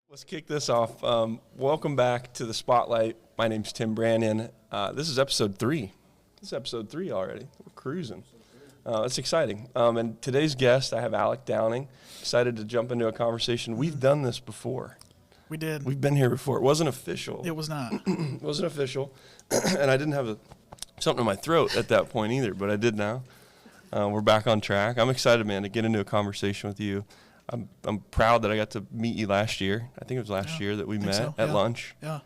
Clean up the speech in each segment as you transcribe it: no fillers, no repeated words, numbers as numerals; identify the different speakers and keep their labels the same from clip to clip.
Speaker 1: Let's kick this off. Welcome back to the Spotlight. My name's Tim Branyan. This is episode 3. This is episode 3 already. We're cruising. That's exciting. And today's guest, I have Alec Downing. Excited to jump into a conversation. We've done this before.
Speaker 2: We did.
Speaker 1: We've been here before. It wasn't official.
Speaker 2: It was not.
Speaker 1: It wasn't official. And I didn't have something in my throat at that point either, but I did now. We're back on track. I'm excited, man, to get into a conversation with you. I'm proud that I got to meet you last year. I think it was last year that we met at lunch.
Speaker 2: Yeah.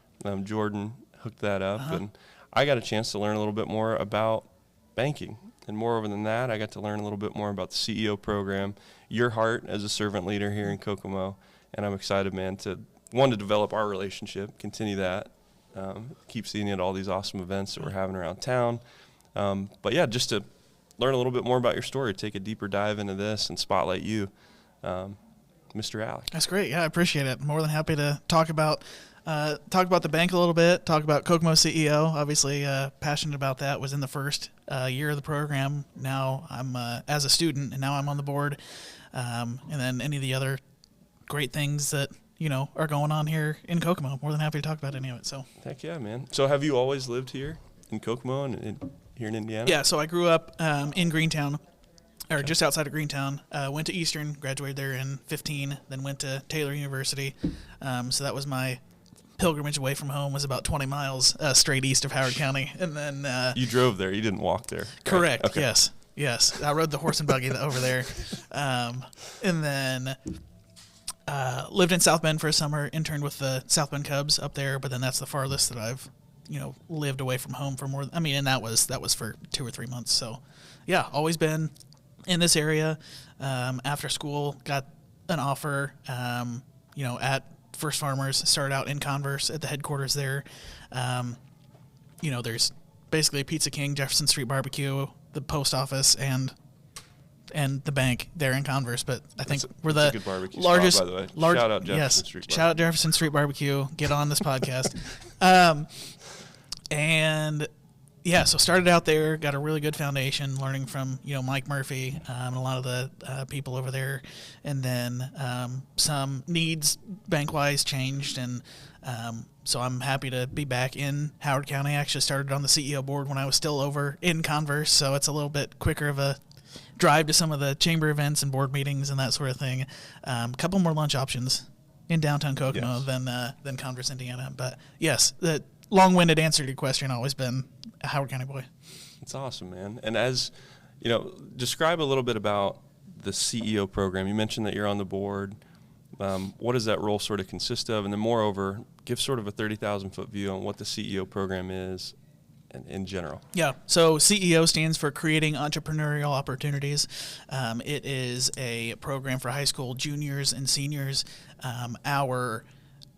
Speaker 1: Jordan hooked that up, and I got a chance to learn a little bit more about banking. And moreover than that, I got to learn a little bit more about the CEO program, your heart as a servant leader here in Kokomo. And I'm excited, man, to develop our relationship, continue that, keep seeing you at all these awesome events that we're having around town. But yeah, just to learn a little bit more about your story, take a deeper dive into this and spotlight you. Mr. Alec.
Speaker 2: That's great. Yeah, I appreciate it. More than happy to talk about the bank a little bit, talk about Kokomo CEO. Obviously, passionate about that. Was in the first year of the program. Now I'm as a student, and now I'm on the board. And then any of the other great things that are going on here in Kokomo. More than happy to talk about any of it. So.
Speaker 1: Heck yeah, man. So have you always lived here in Kokomo and here in Indiana?
Speaker 2: Yeah. So I grew up in Greentown. Or just outside of Greentown. Went to Eastern, graduated there in 15, then went to Taylor University. So that was my pilgrimage away from home, was about 20 miles straight east of Howard County. And then
Speaker 1: you drove there, you didn't walk there.
Speaker 2: Correct,
Speaker 1: right? Okay.
Speaker 2: Yes. I rode the horse and buggy over there. And then lived in South Bend for a summer, interned with the South Bend Cubs up there, but then that's the farthest that I've lived away from home for more. And that was for 2 or 3 months. So yeah, always been in this area. After school, got an offer, at First Farmers. Started out in Converse at the headquarters there. There's basically Pizza King, Jefferson Street Barbecue, the post office, and the bank there in Converse. But I think we're the
Speaker 1: good barbecue
Speaker 2: largest.
Speaker 1: Spot, by the way. Shout out Jefferson Street Barbecue.
Speaker 2: Shout out Jefferson Street Barbecue. Get on this podcast. And yeah, so started out there, got a really good foundation, learning from Mike Murphy and a lot of the people over there, and then some needs bank-wise changed, and so I'm happy to be back in Howard County. I actually started on the CEO board when I was still over in Converse, so it's a little bit quicker of a drive to some of the chamber events and board meetings and that sort of thing. A couple more lunch options in downtown Kokomo than Converse, Indiana, but yes, the long-winded answer to your question, always been a Howard County boy.
Speaker 1: It's awesome, man. And as describe a little bit about the CEO program. You mentioned that you're on the board. What does that role sort of consist of? And then moreover, give sort of a 30,000-foot view on what the CEO program is in general.
Speaker 2: Yeah, so CEO stands for Creating Entrepreneurial Opportunities. It is a program for high school juniors and seniors. Our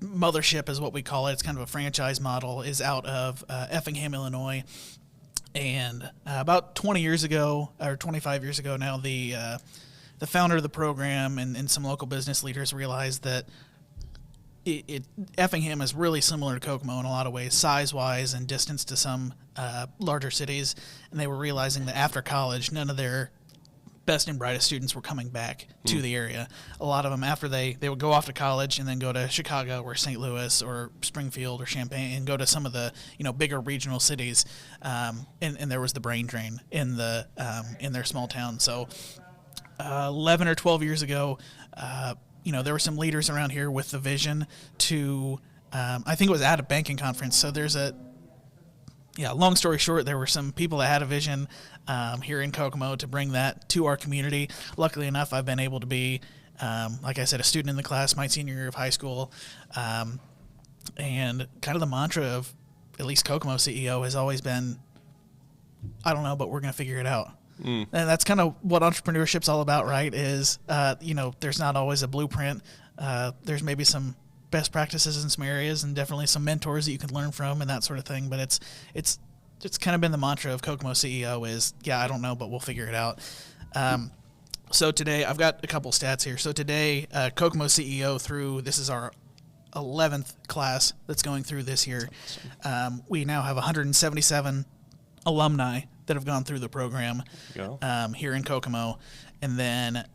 Speaker 2: mothership is what we call it. It's kind of a franchise model, is out of Effingham, Illinois. And about 20 years ago, or 25 years ago now, the founder of the program and some local business leaders realized that Effingham is really similar to Kokomo in a lot of ways, size-wise and distance to some larger cities. And they were realizing that after college, none of their best and brightest students were coming back to the area. A lot of them, after they would go off to college and then go to Chicago or St. Louis or Springfield or Champaign and go to some of the bigger regional cities, and there was the brain drain in their small town. So 11 or 12 years ago, there were some leaders around here with the vision to, I think it was at a banking conference. So long story short, there were some people that had a vision here in Kokomo to bring that to our community. Luckily enough, I've been able to be, like I said, a student in the class my senior year of high school. And kind of the mantra of at least Kokomo CEO has always been, I don't know, but we're going to figure it out. And that's kind of what entrepreneurship's all about, right? Is, there's not always a blueprint. There's maybe some best practices in some areas and definitely some mentors that you can learn from and that sort of thing. But it's kind of been the mantra of Kokomo CEO is, I don't know, but we'll figure it out. So today, I've got a couple stats here. So today, Kokomo CEO this is our 11th class that's going through this year. We now have 177 alumni that have gone through the program here in Kokomo. And then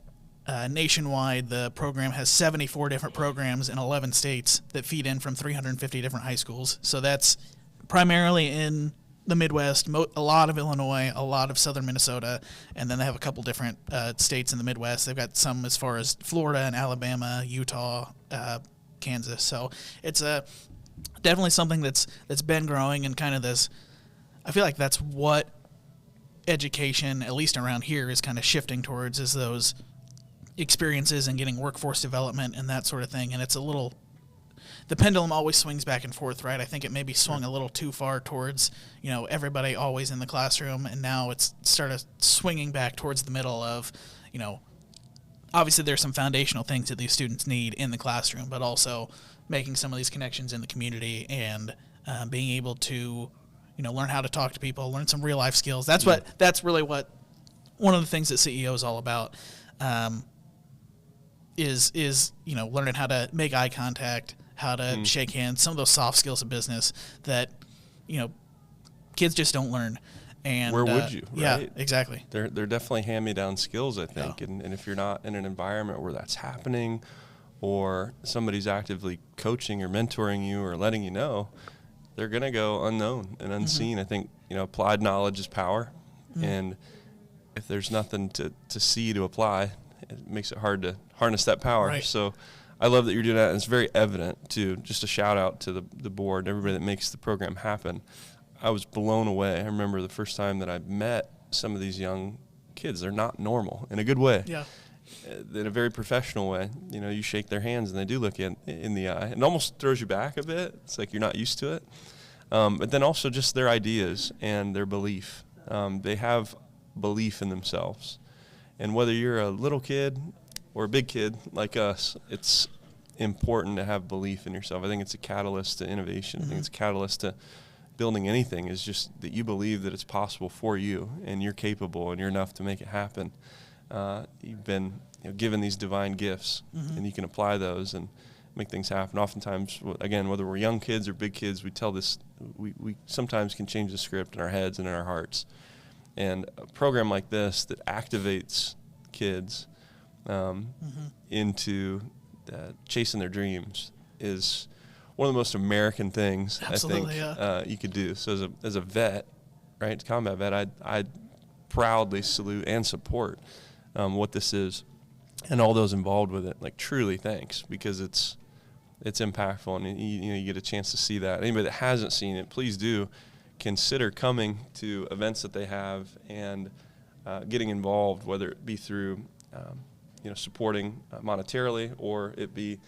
Speaker 2: nationwide, the program has 74 different programs in 11 states that feed in from 350 different high schools. So that's primarily in the Midwest, a lot of Illinois, a lot of southern Minnesota, and then they have a couple different states in the Midwest. They've got some as far as Florida and Alabama, Utah, Kansas. So it's definitely something that's been growing, and kind of this, I feel like that's what education, at least around here, is kind of shifting towards, is those experiences and getting workforce development and that sort of thing. And it's a little, the pendulum always swings back and forth, right? I think it maybe swung a little too far towards, everybody always in the classroom, and now it's started swinging back towards the middle of, obviously there's some foundational things that these students need in the classroom, but also making some of these connections in the community and being able to, learn how to talk to people, learn some real life skills. That's really what one of the things that CEO is all about. Is learning how to make eye contact, how to shake hands, some of those soft skills of business that kids just don't learn. And
Speaker 1: where would you?
Speaker 2: Yeah,
Speaker 1: right?
Speaker 2: Exactly.
Speaker 1: They're definitely hand-me-down skills, I think. Yeah. And if you're not in an environment where that's happening, or somebody's actively coaching or mentoring you or letting you know, they're going to go unknown and unseen. I think applied knowledge is power, and if there's nothing to see to apply, it makes it hard to harness that power.
Speaker 2: Right.
Speaker 1: So I love that you're doing that, and it's very evident, too. Just a shout-out to the board, everybody that makes the program happen. I was blown away. I remember the first time that I met some of these young kids. They're not normal in a good way.
Speaker 2: Yeah.
Speaker 1: In a very professional way. You shake their hands, and they do look in the eye. It almost throws you back a bit. It's like you're not used to it. But then also just their ideas and their belief. They have belief in themselves. And whether you're a little kid or a big kid like us, it's important to have belief in yourself. I think it's a catalyst to innovation. I think it's a catalyst to building anything, is just that you believe that it's possible for you, and you're capable, and you're enough to make it happen. You've been given these divine gifts, and you can apply those and make things happen. Oftentimes, again, whether we're young kids or big kids, we tell this, we sometimes can change the script in our heads and in our hearts. And a program like this that activates kids into chasing their dreams is one of the most American things.
Speaker 2: Absolutely,
Speaker 1: I think you could do. So as a vet, right, combat vet, I proudly salute and support what this is, and all those involved with it. Like, truly thanks, because it's impactful, and you get a chance to see that. Anybody that hasn't seen it, please do consider coming to events that they have and getting involved, whether it be through supporting monetarily, or it be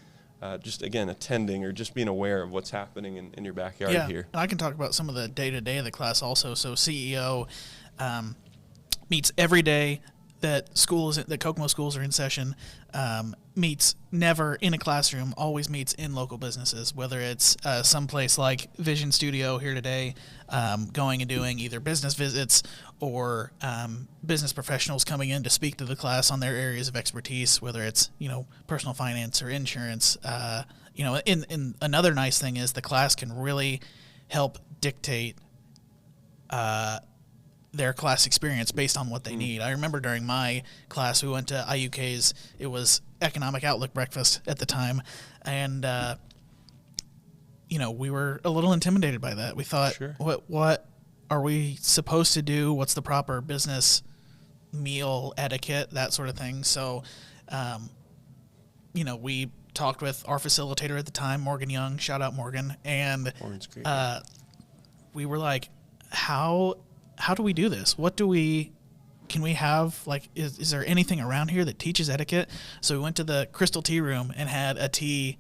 Speaker 1: just, again, attending or just being aware of what's happening in your backyard here.
Speaker 2: And I can talk about some of the day-to-day of the class also. So CEO meets every day that Kokomo schools are in session, meets never in a classroom, always meets in local businesses, whether it's someplace like Vision Studio here today, going and doing either business visits or business professionals coming in to speak to the class on their areas of expertise, whether it's, personal finance or insurance. In another nice thing is the class can really help dictate their class experience based on what they need. I remember during my class, we went to IUK's, it was Economic Outlook breakfast at the time, and we were a little intimidated by that. We thought,
Speaker 1: sure,
Speaker 2: what are we supposed to do? What's the proper business meal etiquette, that sort of thing? So, we talked with our facilitator at the time, Morgan Young, shout out Morgan, and
Speaker 1: Morgan's great.
Speaker 2: We were like, how do we do this? Can we have, is there anything around here that teaches etiquette? So we went to the Crystal Tea Room and had a tea,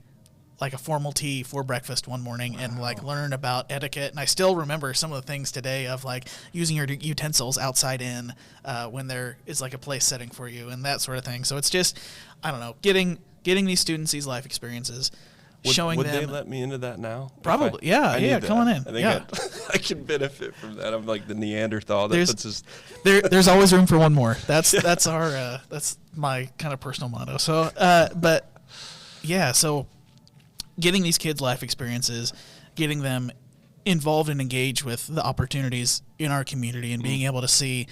Speaker 2: like a formal tea for breakfast one morning, and learned about etiquette. And I still remember some of the things today of using your utensils outside in when there is a place setting for you and that sort of thing. So it's just, I don't know, getting these students these life experiences. Showing
Speaker 1: would
Speaker 2: them.
Speaker 1: Would they let me into that now?
Speaker 2: Probably, yeah, come on in.
Speaker 1: I think I can benefit from that. I'm like the Neanderthal that puts his...
Speaker 2: There's always room for one more. That's our that's my kind of personal motto. So, so getting these kids life experiences, getting them involved and engaged with the opportunities in our community, and being able to see,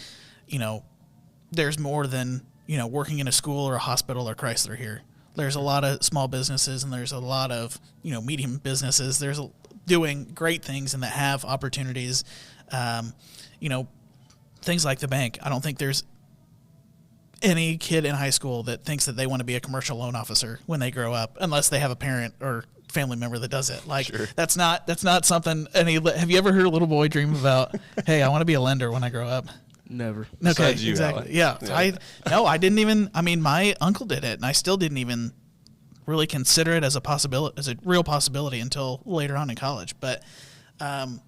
Speaker 2: there's more than working in a school or a hospital or Chrysler here. There's a lot of small businesses and there's a lot of, medium businesses. There's doing great things and that have opportunities. Things like the bank. I don't think there's any kid in high school that thinks that they want to be a commercial loan officer when they grow up, unless they have a parent or family member that does it. Like, sure. That's not something. Have you ever heard a little boy dream about, hey, I want to be a lender when I grow up?
Speaker 3: Never.
Speaker 2: Okay,
Speaker 1: Besides you,
Speaker 2: exactly.
Speaker 1: Alec.
Speaker 2: Yeah. I didn't even. I mean, my uncle did it, and I still didn't even really consider it as a possibility, as a real possibility, until later on in college. But, and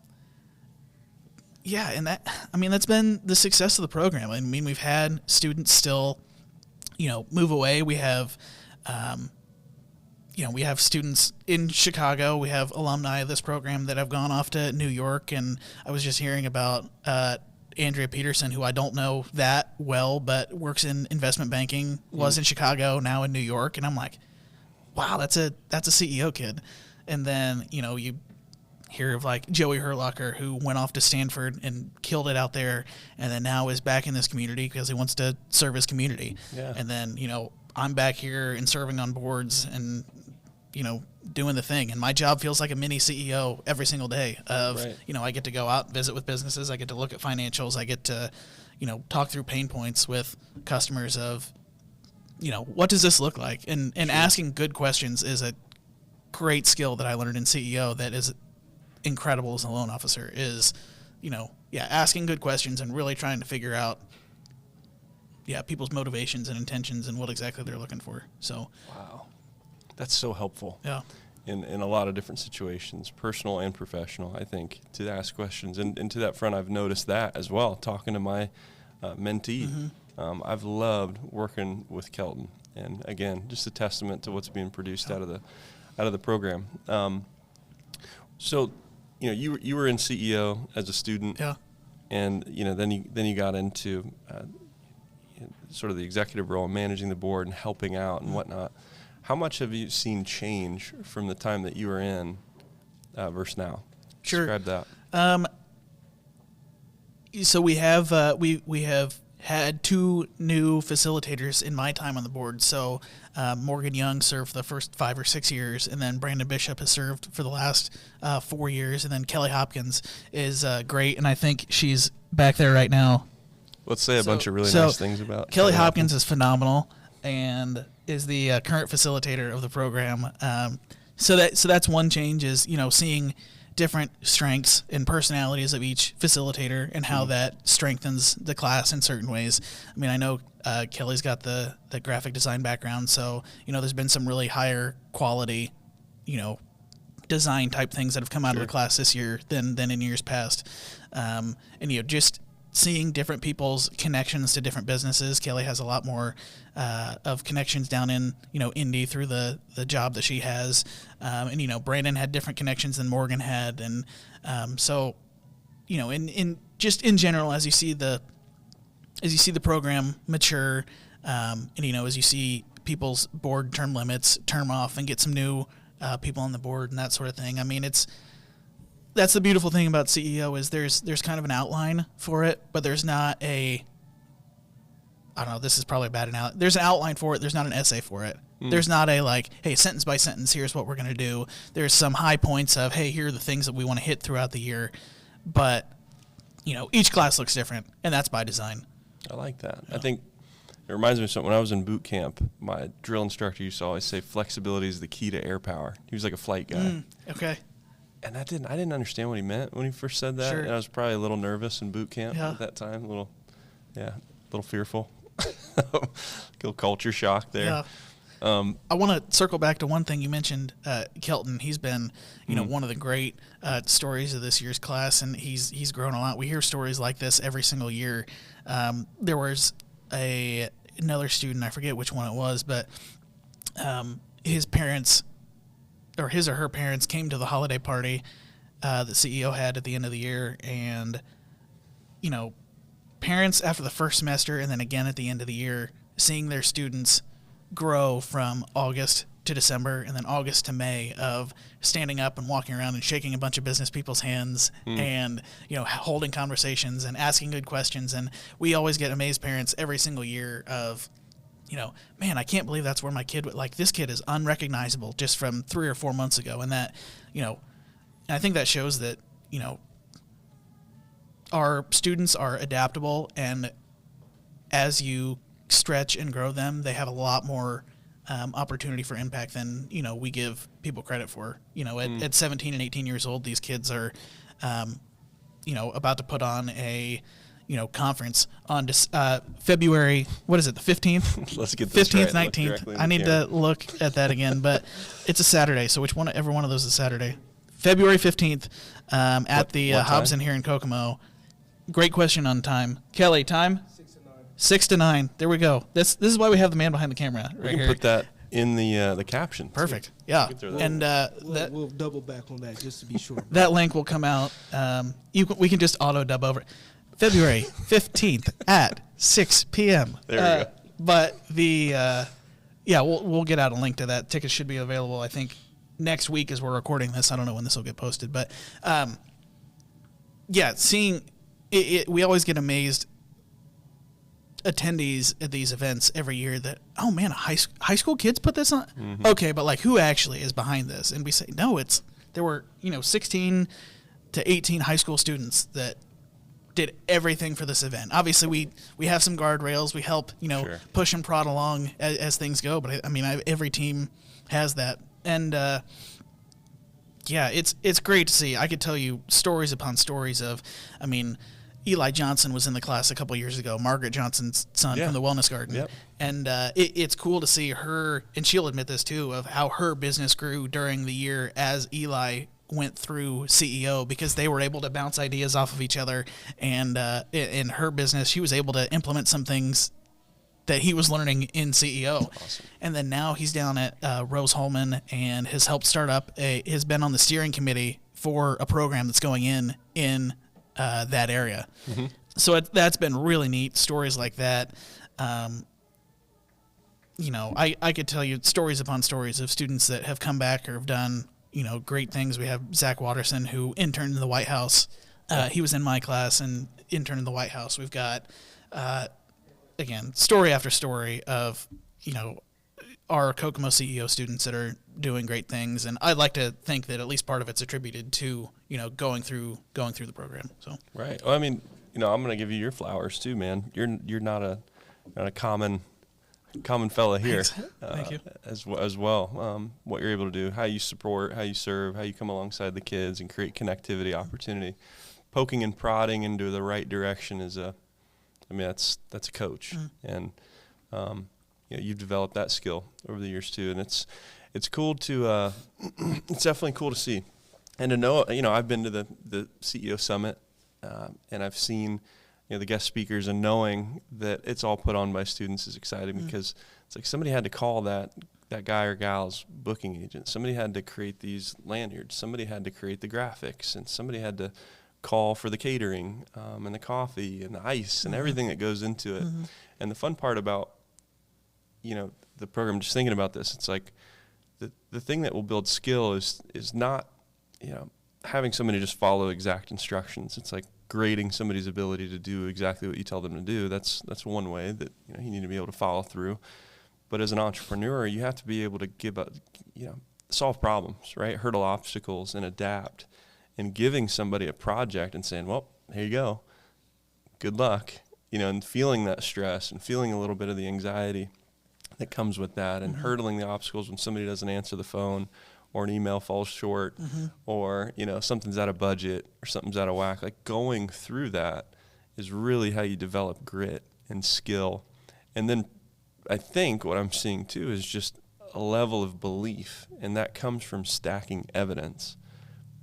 Speaker 2: that's been the success of the program. I mean, we've had students still, move away. We have, we have students in Chicago. We have alumni of this program that have gone off to New York, and I was just hearing about Andrea Peterson, who I don't know that well, but works in investment banking, was in Chicago, now in New York. And I'm like, wow, that's a CEO kid. And then, you hear of like Joey Herlocker, who went off to Stanford and killed it out there, and then now is back in this community because he wants to serve his community. Yeah. And then, I'm back here and serving on boards and, doing the thing. And my job feels like a mini CEO every single day of, right. I get to go out and visit with businesses. I get to look at financials. I get to, talk through pain points with customers of, what does this look like? And sure. Asking good questions is a great skill that I learned in CEO that is incredible as a loan officer is, asking good questions and really trying to figure out, people's motivations and intentions and what exactly they're looking for. So,
Speaker 1: wow. That's so helpful.
Speaker 2: Yeah.
Speaker 1: In a lot of different situations, personal and professional, I think, to ask questions. And to that front, I've noticed that as well, talking to my mentee. Mm-hmm. I've loved working with Kelton. And again, just a testament to what's being produced out of the program. So, you were in CEO as a student.
Speaker 2: Yeah.
Speaker 1: And, then you got into sort of the executive role, managing the board and helping out and whatnot. How much have you seen change from the time that you were in versus now?
Speaker 2: Sure.
Speaker 1: Describe that.
Speaker 2: So we have we have had two new facilitators in my time on the board. So Morgan Young served for the first 5 or 6 years, and then Brandon Bishop has served for the last 4 years, and then Kelly Hopkins is great, and I think she's back there right now.
Speaker 1: Let's say a bunch of really nice things about
Speaker 2: Kelly Hopkins is phenomenal and is the current facilitator of the program. So that's one change is, seeing different strengths and personalities of each facilitator and how that strengthens the class in certain ways. I mean, I know Kelly's got the graphic design background, so, there's been some really higher quality, design type things that have come out of the class this year than in years past. And, just seeing different people's connections to different businesses. Kelly has a lot more of connections down in, Indy through the job that she has. And, Brandon had different connections than Morgan had. And so, in general, as you see the program mature, and, as you see people's board term limits term off and get some new people on the board and that sort of thing. I mean, that's the beautiful thing about CEO is there's kind of an outline for it, but there's not I don't know, this is probably a bad analogy. There's an outline for it. There's not an essay for it. There's not a hey, sentence by sentence, here's what we're going to do. There's some high points of, hey, here are the things that we want to hit throughout the year. But, each class looks different, and that's by design.
Speaker 1: I like that. Yeah. I think it reminds me of something. When I was in boot camp, my drill instructor used to always say flexibility is the key to air power. He was like a flight guy.
Speaker 2: Okay.
Speaker 1: And I didn't understand what he meant when he first said that. Sure. And I was probably a little nervous in boot camp at that time, a little fearful. Little culture shock there.
Speaker 2: Yeah. I want to circle back to one thing you mentioned, Kelton. He's been, one of the great stories of this year's class, and he's grown a lot. We hear stories like this every single year. There was another student, I forget which one it was, but his parents, or his or her parents, came to the holiday party that CEO had at the end of the year, and parents after the first semester and then again at the end of the year, seeing their students grow from August to December and then August to May of standing up and walking around and shaking a bunch of business people's hands and holding conversations and asking good questions. And we always get amazed parents every single year of man, I can't believe that's where my kid like this kid is unrecognizable just from 3 or 4 months ago. And that, and I think that shows that, our students are adaptable, and as you stretch and grow them, they have a lot more opportunity for impact than, we give people credit for. At 17 and 18 years old, these kids are, about to put on a, conference on February, what is it, the 15th?
Speaker 1: Let's get this
Speaker 2: 15th,
Speaker 1: right.
Speaker 2: 19th. I need to look at that again, but it's a Saturday, so every one of those is Saturday. February 15th at the Hobson here in Kokomo. Great question on time. Kelly, time? 6 to 9. There we go. This is why we have the man behind the camera right
Speaker 1: We can
Speaker 2: here.
Speaker 1: put that in the caption.
Speaker 2: Perfect. Yeah. And
Speaker 3: we'll double back on that just to be sure.
Speaker 2: That link will come out. We can just auto dub over it. February 15th at 6 p.m.
Speaker 1: There we go.
Speaker 2: But we'll get out a link to that. Tickets should be available, I think, next week as we're recording this. I don't know when this will get posted, but seeing it, we always get amazed attendees at these events every year that, oh man, high school kids put this on. Mm-hmm. Okay, but like who actually is behind this? And we say, no, there were 16 to 18 high school students that did everything for this event. Obviously, we have some guardrails. We help
Speaker 1: Sure.
Speaker 2: push and prod along as things go. But every team has that, and it's great to see. I could tell you stories upon stories of, Eli Johnson was in the class a couple years ago, Margaret Johnson's son from the Wellness Garden.
Speaker 1: Yep.
Speaker 2: And it's cool to see her, and she'll admit this too, of how her business grew during the year as Eli went through CEO, because they were able to bounce ideas off of each other. And in her business, she was able to implement some things that he was learning in CEO.
Speaker 1: Awesome.
Speaker 2: And then now he's down at Rose Holman and has helped start up has been on the steering committee for a program that's going in that area. Mm-hmm. So that's been really neat. Stories like that. I could tell you stories upon stories of students that have come back or have done, great things. We have Zach Watterson, who interned in the White House. He was in my class and interned in the White House. We've got, again, story after story of, our Kokomo CEO students that are doing great things, and I'd like to think that at least part of it's attributed to going through the program. So
Speaker 1: right. Well, I'm going to give you your flowers too, man. You're not a common fella here.
Speaker 2: Thank you.
Speaker 1: As well. What you're able to do, how you support, how you serve, how you come alongside the kids and create connectivity, opportunity, poking and prodding into the right direction is that's a coach, and you've developed that skill over the years too, and it's cool to it's definitely cool to see and to know. I've been to the CEO summit and I've seen the guest speakers, and knowing that it's all put on by students is exciting because it's like somebody had to call that guy or gal's booking agent, somebody had to create these lanyards, somebody had to create the graphics, and somebody had to call for the catering and the coffee and the ice and everything that goes into it. And the fun part about the program, just thinking about this, it's like the thing that will build skill is not having somebody just follow exact instructions. It's like grading somebody's ability to do exactly what you tell them to do. That's one way that you need to be able to follow through. But as an entrepreneur, you have to be able to solve problems, right? Hurdle obstacles and adapt. And giving somebody a project and saying, well, here you go, good luck, and feeling that stress and feeling a little bit of the anxiety that comes with that, and hurdling the obstacles when somebody doesn't answer the phone or an email falls short or, something's out of budget or something's out of whack. Like going through that is really how you develop grit and skill. And then I think what I'm seeing too is just a level of belief, and that comes from stacking evidence.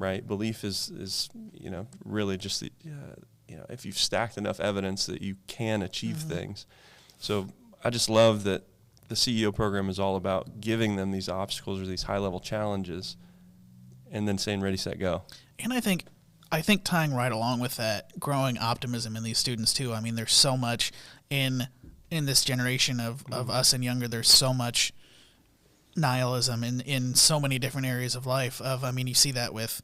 Speaker 1: Right, belief is really just if you've stacked enough evidence that you can achieve things. So I just love that the CEO program is all about giving them these obstacles or these high level challenges, and then saying ready, set, go.
Speaker 2: And I think tying right along with that, growing optimism in these students too. There's so much in this generation of us and younger. There's so much nihilism in so many different areas of life. You see that with,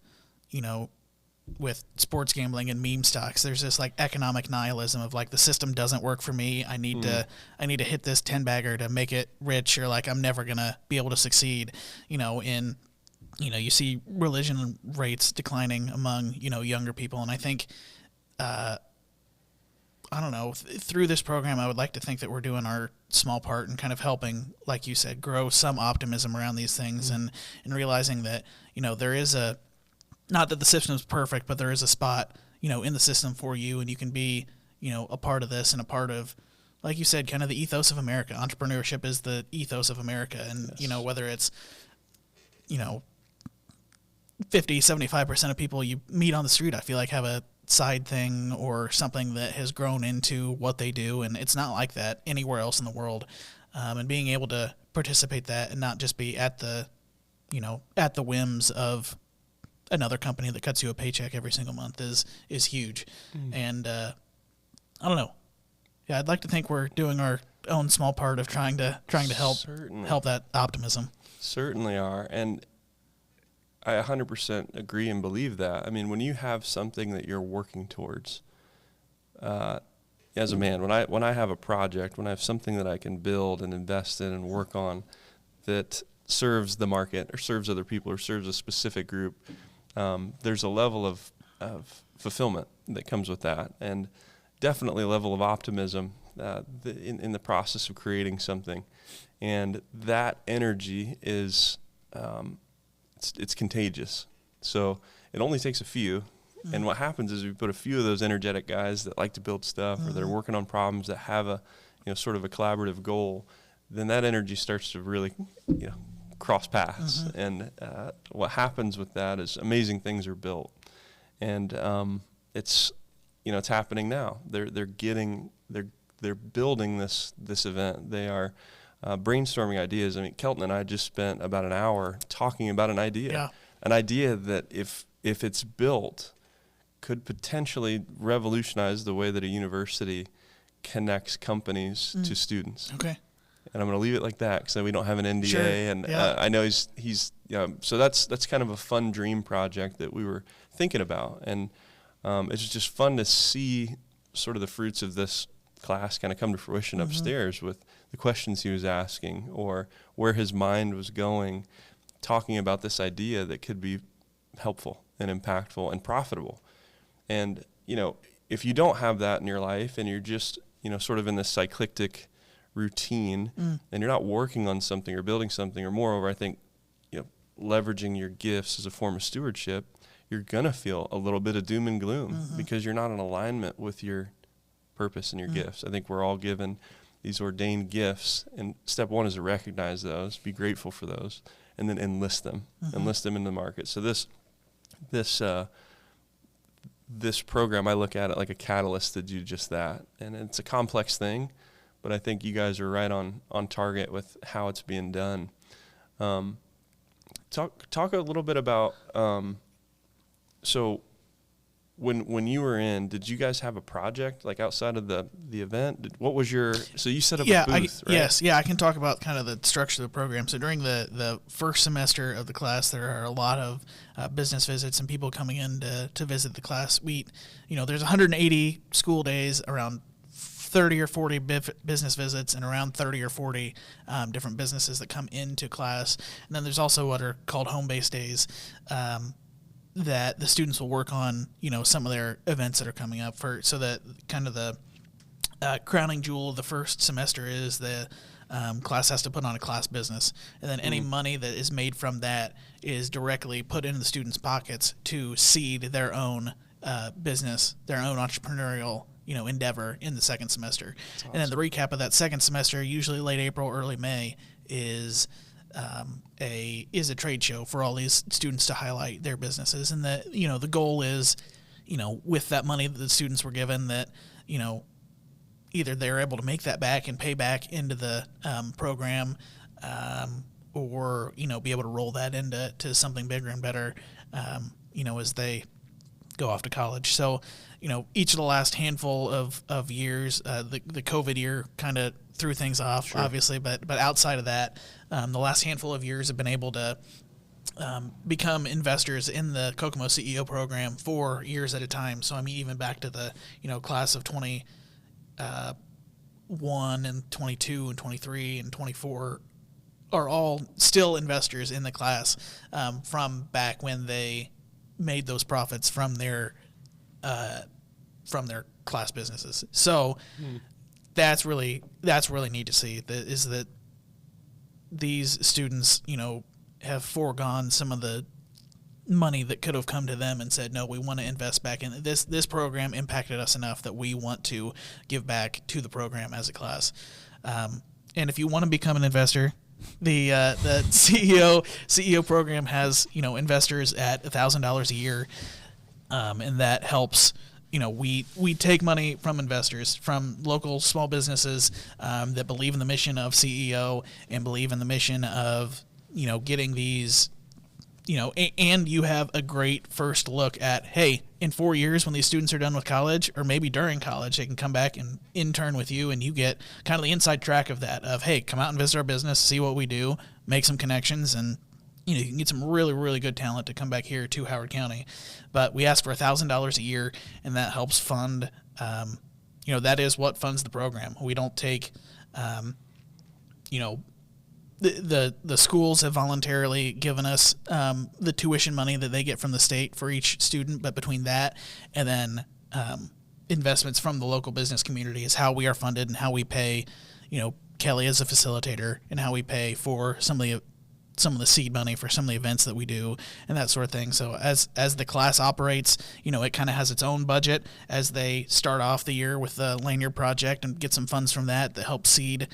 Speaker 2: with sports gambling and meme stocks, there's this like economic nihilism of like the system doesn't work for me. I need to hit this 10 bagger to make it rich, or like I'm never gonna be able to succeed. You see religion rates declining among younger people, and I think I don't know, through this program, I would like to think that we're doing our small part and kind of helping, like you said, grow some optimism around these things, and realizing that, there is not that the system is perfect, but there is a spot, in the system for you, and you can be, a part of this and a part of, like you said, kind of the ethos of America. Entrepreneurship is the ethos of America, and,
Speaker 1: Yes.
Speaker 2: Whether it's, 50, 75% of people you meet on the street, I feel like have a side thing or something that has grown into what they do, and it's not like that anywhere else in the world. And being able to participate that and not just be at the whims of another company that cuts you a paycheck every single month is huge. And I don't know. Yeah, I'd like to think we're doing our own small part of trying to help
Speaker 1: Certainly.
Speaker 2: help that optimism.
Speaker 1: Certainly are. And I 100% agree and believe that. I mean, when you have something that you're working towards, as a man, when I have a project, when I have something that I can build and invest in and work on that serves the market or serves other people or serves a specific group, there's a level of fulfillment that comes with that, and definitely a level of optimism in the process of creating something. And that energy is it's contagious. So it only takes a few. And what happens is we put a few of those energetic guys that like to build stuff or they're working on problems that have a, sort of a collaborative goal, then that energy starts to really, cross paths. And what happens with that is amazing things are built. And it's, it's happening now. They're building this event. They are brainstorming ideas. I mean, Kelton and I just spent about an hour talking about an idea, an idea that if it's built could potentially revolutionize the way that a university connects companies to students.
Speaker 2: Okay.
Speaker 1: And I'm going to leave it like that because we don't have an NDA.
Speaker 2: Sure.
Speaker 1: And I know he's so that's kind of a fun dream project that we were thinking about. And it's just fun to see sort of the fruits of this class kind of come to fruition upstairs with the questions he was asking or where his mind was going, talking about this idea that could be helpful and impactful and profitable. And, if you don't have that in your life and you're just, sort of in this cyclic routine and you're not working on something or building something, or moreover, I think, leveraging your gifts as a form of stewardship, you're going to feel a little bit of doom and gloom because you're not in alignment with your purpose and your gifts. I think we're all given these ordained gifts, and step one is to recognize those, be grateful for those, and then enlist them in the market. So this program, I look at it like a catalyst to do just that. And it's a complex thing, but I think you guys are right on target with how it's being done. Talk a little bit about, so when you were in, did you guys have a project like outside of the event? What was so you set up a booth, right?
Speaker 2: Yes. Yeah, I can talk about kind of the structure of the program. So during the first semester of the class, there are a lot of business visits and people coming in to visit the class. There's 180 school days, around 30 or 40 business visits, and around 30 or 40 different businesses that come into class. And then there's also what are called home-based days, that the students will work on, some of their events that are coming up so that kind of the crowning jewel of the first semester is the class has to put on a class business. And then any money that is made from that is directly put into the students' pockets to seed their own business, their own entrepreneurial, endeavor in the second semester. Awesome. And then the recap of that second semester, usually late April, early May, is a trade show for all these students to highlight their businesses. And the goal is, with that money that the students were given, that, either they're able to make that back and pay back into the program, or, be able to roll that into something bigger and better, as they go off to college. So, each of the last handful of years, the COVID year kind of threw things off, obviously, but outside of that, the last handful of years have been able to become investors in the Kokomo CEO program for years at a time. So I mean, even back to the class of 21 and 22 and 23 and 24 are all still investors in the class from back when they made those profits from their class businesses. So that's really neat to see. That these students, have foregone some of the money that could have come to them and said, no, we want to invest back in this. This program impacted us enough that we want to give back to the program as a class. And if you want to become an investor, the CEO program has investors at $1,000 a year, and that helps. We take money from investors, from local small businesses that believe in the mission of CEO and believe in the mission of getting these. And you have a great first look at, hey, in 4 years when these students are done with college, or maybe during college, they can come back and intern with you, and you get kind of the inside track of that, of, hey, come out and visit our business, see what we do, make some connections, and you can get some really, really good talent to come back here to Howard County. But we ask for $1,000 a year, and that helps fund, that is what funds the program. We don't take, the schools have voluntarily given us the tuition money that they get from the state for each student, but between that and then investments from the local business community is how we are funded and how we pay, Kelly as a facilitator, and how we pay for some of the seed money for some of the events that we do and that sort of thing. So as the class operates, it kind of has its own budget as they start off the year with the lanyard project and get some funds from that help seed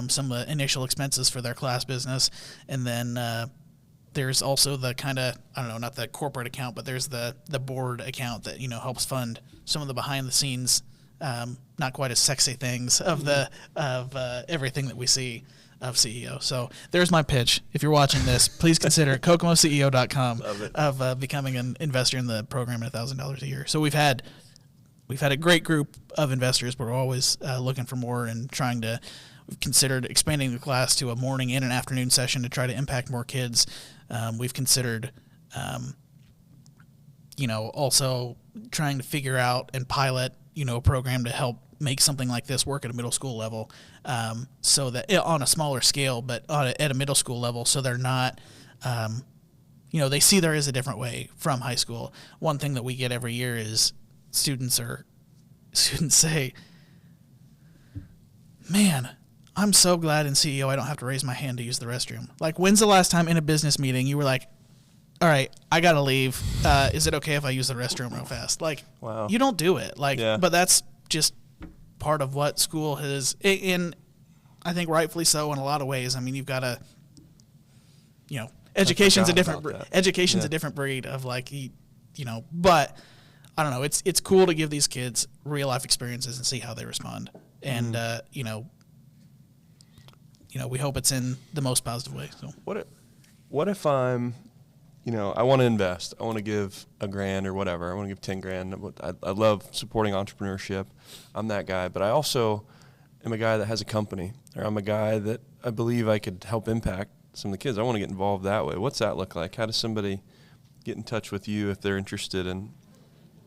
Speaker 2: some of the initial expenses for their class business. And then there's also the kind of, I don't know, not the corporate account, but there's the board account that, helps fund some of the behind the scenes, not quite as sexy things of everything that we see of CEO. So there's my pitch. If you're watching this, please consider KokomoCEO.com of becoming an investor in the program at $1,000 a year. So we've had a great group of investors, but we're always looking for more and we've considered expanding the class to a morning and an afternoon session to try to impact more kids. We've considered, also trying to figure out and pilot, a program to help make something like this work at a middle school level, so that on a smaller scale, but at a middle school level, so they're not, they see there is a different way from high school. One thing that we get every year is students say, man, I'm so glad in CEO I don't have to raise my hand to use the restroom. Like, when's the last time in a business meeting you were like, all right, I got to leave. Is it okay if I use the restroom real fast? Like, wow. You don't do it. But that's just part of what school has, and I think rightfully so in a lot of ways. I mean, you've got to, education's a different breed of but I don't know. It's cool to give these kids real life experiences and see how they respond. And we hope it's in the most positive way. So
Speaker 1: what if I'm, I want to invest. I want to give $1,000 or whatever. I want to give $10,000. I love supporting entrepreneurship. I'm that guy. But I also am a guy that has a company, or I'm a guy that I believe I could help impact some of the kids. I want to get involved that way. What's that look like? How does somebody get in touch with you if they're interested in,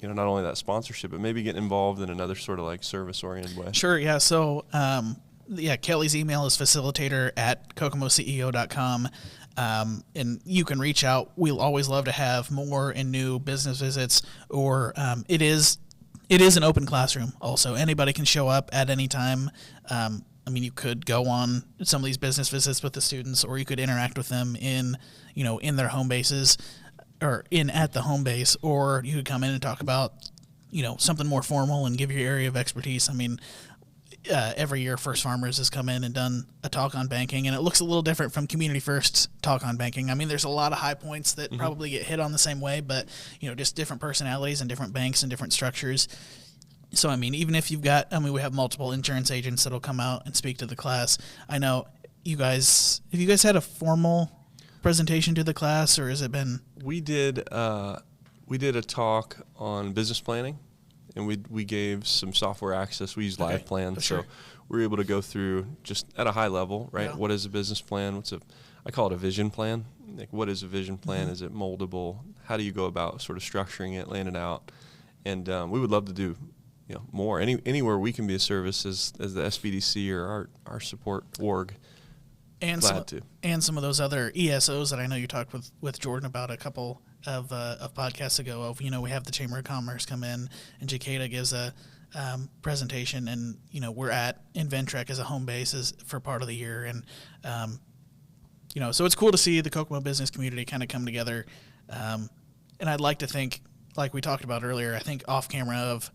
Speaker 1: not only that sponsorship, but maybe get involved in another sort of like service-oriented way?
Speaker 2: Sure, yeah. So, Kelly's email is facilitator@KokomoCEO.com. And you can reach out. We'll always love to have more and new business visits, or it is an open classroom also. Anybody can show up at any time. You could go on some of these business visits with the students, or you could interact with them in their home bases or at the home base, or you could come in and talk about, something more formal and give your area of expertise. Every year First Farmers has come in and done a talk on banking, and it looks a little different from Community First's talk on banking. There's a lot of high points that probably get hit on the same way, but, just different personalities and different banks and different structures. So, even if you've got, we have multiple insurance agents that'll come out and speak to the class. I know have you guys had a formal presentation to the class, or has it been?
Speaker 1: We did a talk on business planning. And we gave some software access. We used LivePlan,
Speaker 2: sure.
Speaker 1: So we were able to go through just at a high level, right?
Speaker 2: Yeah.
Speaker 1: What is a business plan? I call it a vision plan. Like, what is a vision plan? Is it moldable? How do you go about sort of structuring it, laying it out? And we would love to do, more. Anywhere we can be a service as the SBDC or our support org.
Speaker 2: And some of those other ESOs that I know you talked with Jordan about a couple of podcasts ago. We have the Chamber of Commerce come in, and Jacada gives a presentation, and we're at Inventrek as a home base for part of the year, and so it's cool to see the Kokomo business community kind of come together. And I'd like to think, like we talked about earlier, I think off camera of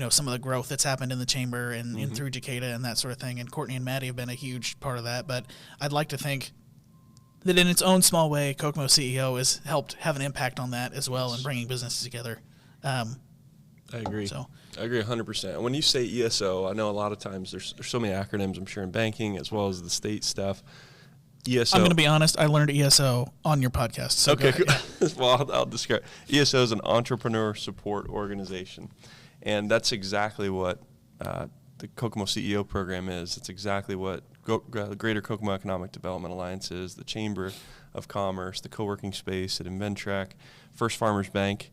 Speaker 2: some of the growth that's happened in the chamber and through Jacada and that sort of thing. And Courtney and Maddie have been a huge part of that. But I'd like to think that in its own small way, Kokomo CEO has helped have an impact on that as well in bringing businesses together.
Speaker 1: I agree. I agree 100%. When you say ESO, I know a lot of times there's so many acronyms, I'm sure, in banking as well as the state stuff. ESO.
Speaker 2: I'm going to be honest, I learned ESO on your podcast. So
Speaker 1: okay, cool. Yeah. Well, I'll describe. ESO is an entrepreneur support organization. And that's exactly what the Kokomo CEO program is. It's exactly what Greater Kokomo Economic Development Alliance is, the Chamber of Commerce, the co-working space at Inventrek, First Farmers Bank.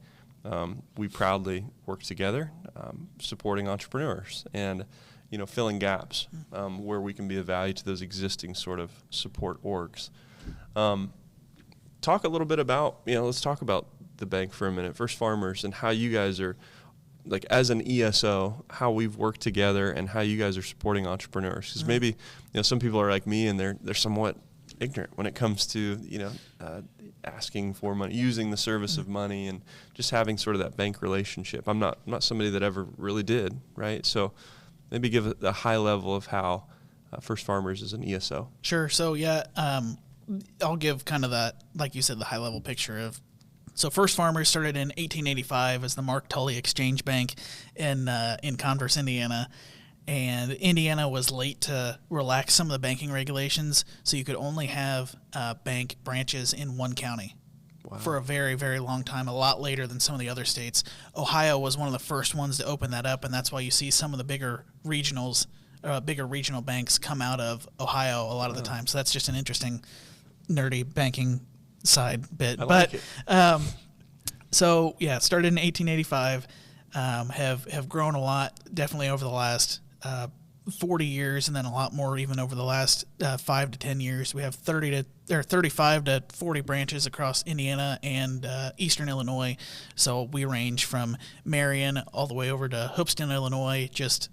Speaker 1: We proudly work together, supporting entrepreneurs and filling gaps where we can be of value to those existing sort of support orgs. Talk a little bit about, let's talk about the bank for a minute, First Farmers, and how you guys are, like as an ESO, how we've worked together and how you guys are supporting entrepreneurs. Because maybe, some people are like me and they're somewhat ignorant when it comes to, asking for money, using the service of money, and just having sort of that bank relationship. I'm not somebody that ever really did, right? So maybe give a high level of how First Farmers is an ESO.
Speaker 2: Sure. So I'll give kind of that, like you said, the high level picture of. So First Farmers started in 1885 as the Mark Tully Exchange Bank in Converse, Indiana. And Indiana was late to relax some of the banking regulations, so you could only have bank branches in one county for a very, very long time, a lot later than some of the other states. Ohio was one of the first ones to open that up, and that's why you see some of the bigger regional banks come out of Ohio a lot of the time. So that's just an interesting, nerdy banking side bit. It started in 1885, have grown a lot, definitely over the last 40 years, and then a lot more even over the last 5 to 10 years. We have 35 to 40 branches across Indiana and eastern Illinois. So we range from Marion all the way over to Hoopeston, Illinois, just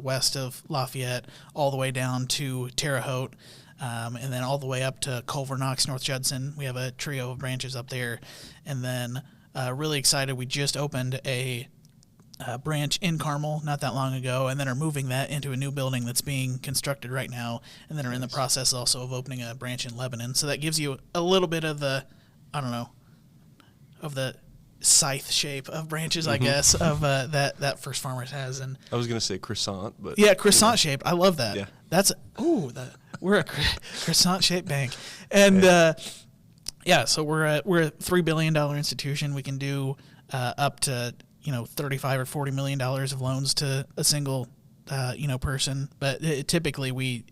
Speaker 2: west of Lafayette, all the way down to Terre Haute. And then all the way up to Culver, Knox, North Judson. We have a trio of branches up there. And then really excited, we just opened a branch in Carmel not that long ago, and then are moving that into a new building that's being constructed right now, and then are in the process also of opening a branch in Lebanon. So that gives you a little bit of the, of the scythe shape of branches, I guess, of that First Farmers has. And
Speaker 1: I was going to say croissant, but
Speaker 2: yeah, croissant shaped. I love that. Yeah. We're a croissant-shaped bank, and so we're a $3 billion institution. We can do up to $35 or $40 million of loans to a single person, but typically we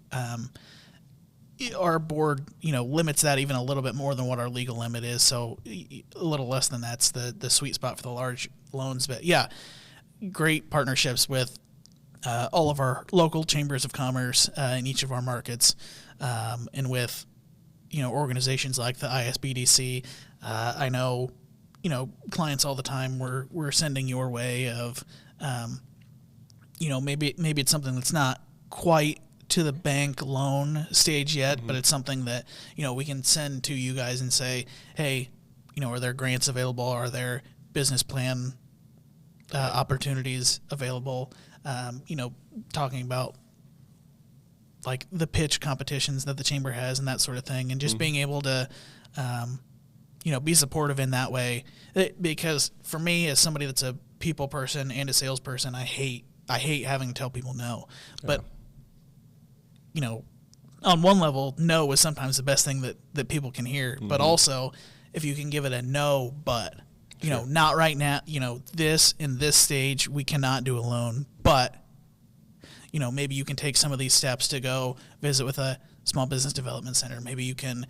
Speaker 2: our board limits that even a little bit more than what our legal limit is. So a little less than that's the sweet spot for the large loans. But yeah, great partnerships with all of our local chambers of commerce in each of our markets, and with organizations like the ISBDC. I know clients all the time we're sending your way of maybe it's something that's not quite to the bank loan stage yet, but it's something that we can send to you guys and say, hey, are there grants available? Are there business plan opportunities available? Talking about like the pitch competitions that the chamber has and that sort of thing, and just being able to, be supportive in that way. Because for me, as somebody that's a people person and a salesperson, I hate having to tell people no. But, on one level, no is sometimes the best thing that people can hear. But also, if you can give it a no, but, not right now, this in this stage, we cannot do a loan, but maybe you can take some of these steps to go visit with a small business development center. Maybe you can,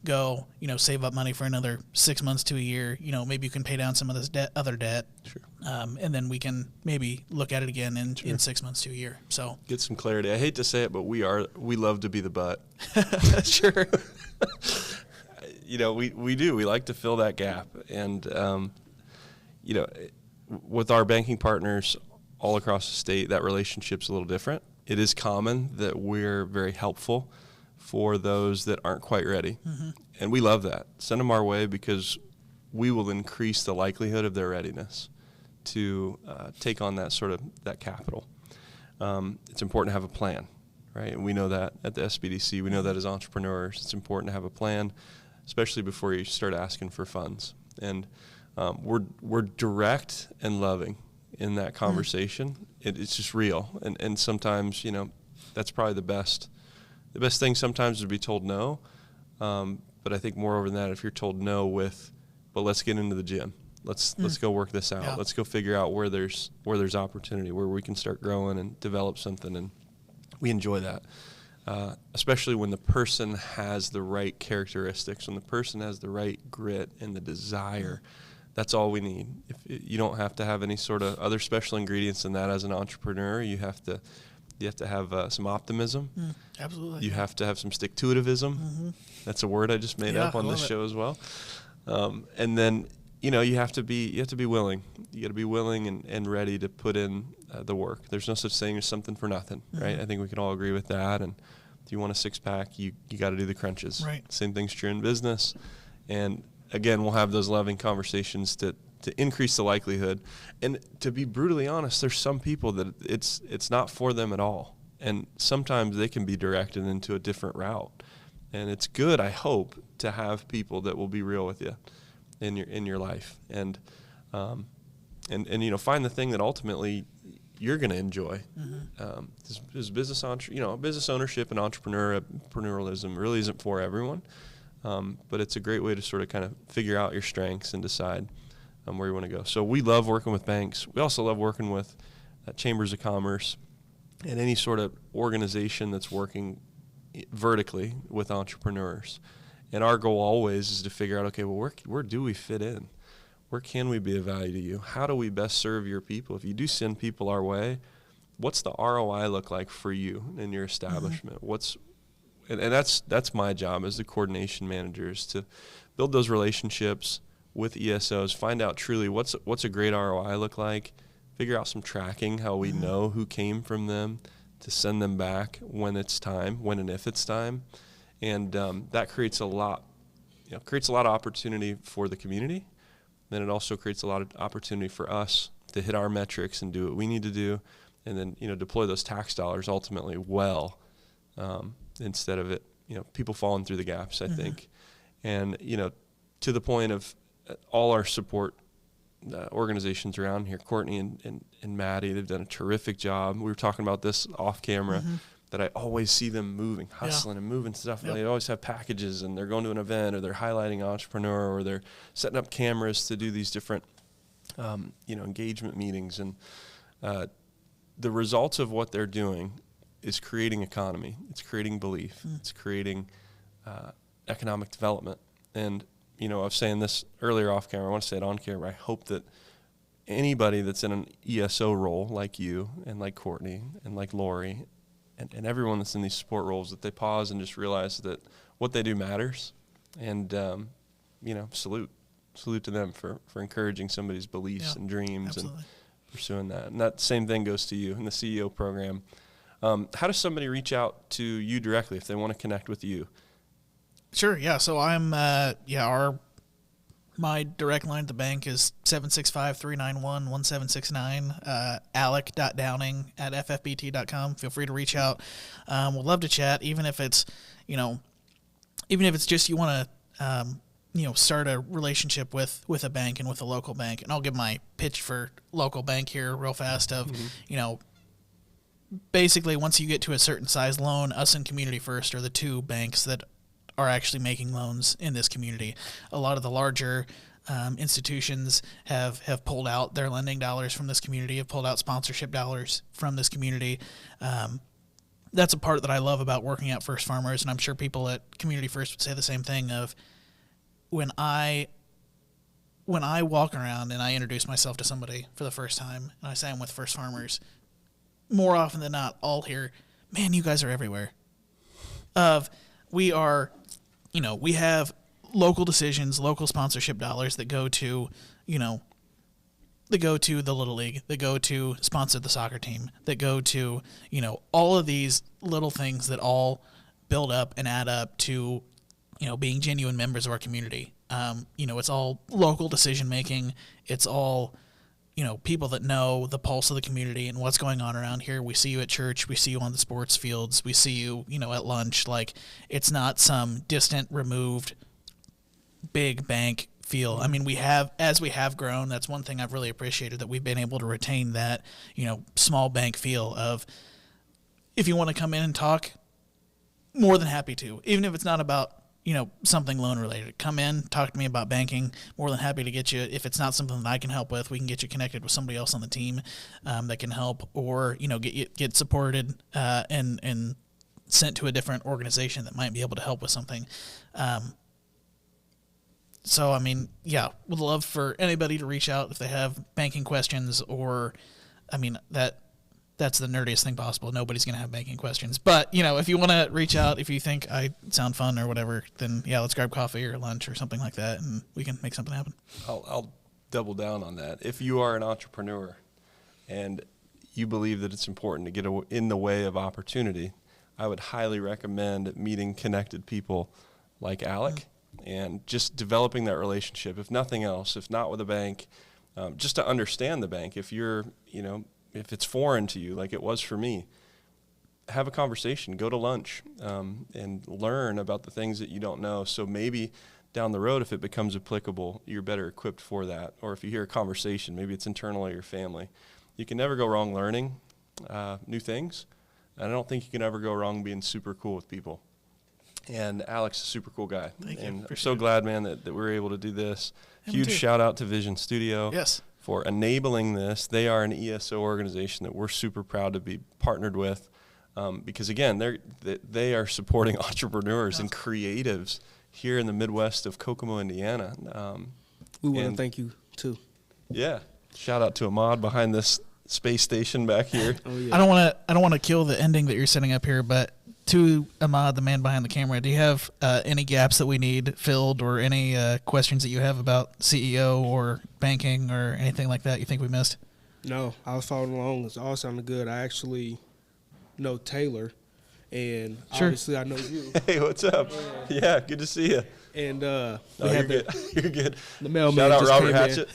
Speaker 2: go, save up money for another 6 months to a year. Maybe you can pay down some of this other debt.
Speaker 1: Sure.
Speaker 2: And then we can maybe look at it again in 6 months to a year. So
Speaker 1: get some clarity. I hate to say it, but we love to be the butt.
Speaker 2: Sure.
Speaker 1: We do. We like to fill that gap. And, with our banking partners all across the state, that relationship's a little different. It is common that we're very helpful for those that aren't quite ready. Mm-hmm. And we love that. Send them our way because we will increase the likelihood of their readiness to take on that capital. It's important to have a plan, right? And we know that at the SBDC. We know that as entrepreneurs. It's important to have a plan, especially before you start asking for funds. And we're direct and loving in that conversation. It's just real. And sometimes, that's probably the best thing sometimes is to be told no. But I think moreover than that, if you're told no but let's get into the gym. Let's go work this out. Yeah. Let's go figure out where there's opportunity, where we can start growing and develop something. And we enjoy that, especially when the person has the right characteristics, when the person has the right grit and the desire. That's all we need. You don't have to have any sort of other special ingredients in that as an entrepreneur. You have to have some optimism.
Speaker 2: Absolutely.
Speaker 1: You have to have some stick-to-itivism. Mm-hmm. That's a word I just made up on this show as well. And then, you have to be willing. You got to be willing and ready to put in the work. There's no such thing as something for nothing, right? I think we can all agree with that. And if you want a six-pack, you got to do the crunches.
Speaker 2: Right. Same
Speaker 1: thing's true in business. And again, we'll have those loving conversations to increase the likelihood. And to be brutally honest, there's some people that it's not for them at all. And sometimes they can be directed into a different route. And it's good, I hope, to have people that will be real with you in your life. And find the thing that ultimately you're going to enjoy. Mm-hmm. This business ownership and entrepreneurialism really isn't for everyone. But it's a great way to sort of kind of figure out your strengths and decide where you want to go. So we love working with banks. We also love working with chambers of commerce and any sort of organization that's working vertically with entrepreneurs. And our goal always is to figure out, okay, well, where do we fit in? Where can we be of value to you? How do we best serve your people? If you do send people our way, what's the ROI look like for you and your establishment? Mm-hmm. And that's my job as the coordination manager, is to build those relationships with ESOs, find out truly what's a great ROI look like, figure out some tracking, how we know who came from them, to send them back when it's time, when and if it's time. And that creates a lot of opportunity for the community. Then it also creates a lot of opportunity for us to hit our metrics and do what we need to do, and then deploy those tax dollars ultimately well, instead of it people falling through the gaps, I think. And to the point of all our support organizations around here, Courtney and Maddie, they've done a terrific job. We were talking about this off camera, that I always see them moving, hustling and moving stuff. Yep. They always have packages, and they're going to an event, or they're highlighting an entrepreneur, or they're setting up cameras to do these different engagement meetings. And the results of what they're doing is creating economy. It's creating belief. It's creating economic development. And I was saying this earlier off camera, I want to say it on camera. I hope that anybody that's in an ESO role like you and like Courtney and like Lori and everyone that's in these support roles, that they pause and just realize that what they do matters. And, salute to them for encouraging somebody's beliefs and dreams. Absolutely. And pursuing that. And that same thing goes to you in the CEO program. How does somebody reach out to you directly if they want to connect with you?
Speaker 2: Sure. Yeah. So I'm, my direct line at the bank is 765-391-1769, alec.downing@ffbt.com. Feel free to reach out. We'd love to chat, even if it's just you want to, start a relationship with a bank and with a local bank. And I'll give my pitch for local bank here real fast of, basically once you get to a certain size loan, us and Community First are the two banks that are actually making loans in this community. A lot of the larger institutions have pulled out their lending dollars from this community, have pulled out sponsorship dollars from this community. that's a part that I love about working at First Farmers, and I'm sure people at Community First would say the same thing. Of when I walk around and I introduce myself to somebody for the first time, and I say I'm with First Farmers, more often than not, I'll hear, "Man, you guys are everywhere." We are, we have local decisions, local sponsorship dollars that go to, that go to the Little League, that go to sponsor the soccer team, that go to, all of these little things that all build up and add up to, being genuine members of our community. It's all local decision making. It's all, people that know the pulse of the community and what's going on around here. We see you at church. We see you on the sports fields. We see you, at lunch. Like, it's not some distant, removed, big bank feel. I mean, as we have grown, that's one thing I've really appreciated, that we've been able to retain that, small bank feel of, if you want to come in and talk, more than happy to, even if it's not about, something loan related. Come in, talk to me about banking. More than happy to get you. If it's not something that I can help with, we can get you connected with somebody else on the team that can help, or get supported and sent to a different organization that might be able to help with something. So, I mean, yeah, would love for anybody to reach out if they have banking questions, or, I mean, that's the nerdiest thing possible. Nobody's going to have banking questions. But, if you want to reach out, if you think I sound fun or whatever, then, yeah, let's grab coffee or lunch or something like that, and we can make something happen.
Speaker 1: I'll double down on that. If you are an entrepreneur and you believe that it's important to get in the way of opportunity, I would highly recommend meeting connected people like Alec and just developing that relationship, if nothing else, if not with a bank, just to understand the bank. If you're, if it's foreign to you, like it was for me, have a conversation, go to lunch, and learn about the things that you don't know. So maybe down the road, if it becomes applicable, you're better equipped for that. Or if you hear a conversation, maybe it's internal at your family. You can never go wrong learning new things. And I don't think you can ever go wrong being super cool with people. And Alec's a super cool guy.
Speaker 2: Thank you.
Speaker 1: And I'm so glad, man, that we were able to do this. Huge shout out to Vision Studio.
Speaker 2: Yes.
Speaker 1: For enabling this. They are an ESO organization that we're super proud to be partnered with, because again, they are supporting entrepreneurs and creatives here in the Midwest of Kokomo, Indiana.
Speaker 3: We want to thank you too.
Speaker 1: Yeah, shout out to Ahmad behind this space station back here.
Speaker 3: Oh, yeah.
Speaker 2: I don't want to kill the ending that you're setting up here, but to Ahmad, the man behind the camera, do you have any gaps that we need filled, or any questions that you have about CEO or banking or anything like that you think we missed?
Speaker 3: No, I was following along. It's all sounded good. I actually know Taylor, and obviously I know you.
Speaker 1: Hey, what's up? Yeah, good to see you.
Speaker 3: And
Speaker 1: You're good.
Speaker 3: The mailman
Speaker 1: Shout out
Speaker 3: just
Speaker 1: Robert
Speaker 3: came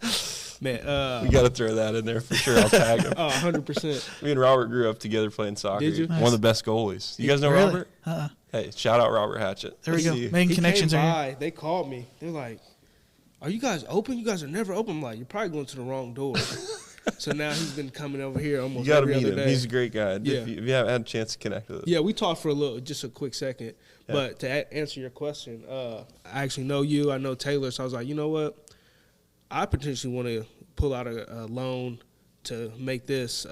Speaker 1: Hatchett.
Speaker 3: Man,
Speaker 1: we got to throw that in there for sure. I'll tag him.
Speaker 3: 100%.
Speaker 1: Me and Robert grew up together playing soccer.
Speaker 3: Did you?
Speaker 1: One of the best goalies. You guys know
Speaker 2: Really?
Speaker 1: Robert? Hey, shout out Robert Hatchett.
Speaker 2: There we go.
Speaker 1: See you.
Speaker 2: Making connections
Speaker 3: came
Speaker 2: are
Speaker 3: by, they called me. They're like, "Are you guys open? You guys are never open." I'm like, "You're probably going to the wrong door." So now he's been coming over here almost
Speaker 1: You got to
Speaker 3: every
Speaker 1: meet
Speaker 3: other
Speaker 1: him.
Speaker 3: day.
Speaker 1: He's a great guy.
Speaker 3: Yeah.
Speaker 1: If you haven't had a chance to connect with him.
Speaker 3: Yeah, we talked for just a quick second.
Speaker 1: Yeah.
Speaker 3: But to answer your question, I actually know you. I know Taylor. So I was like, you know what? I potentially want to pull out a loan to make this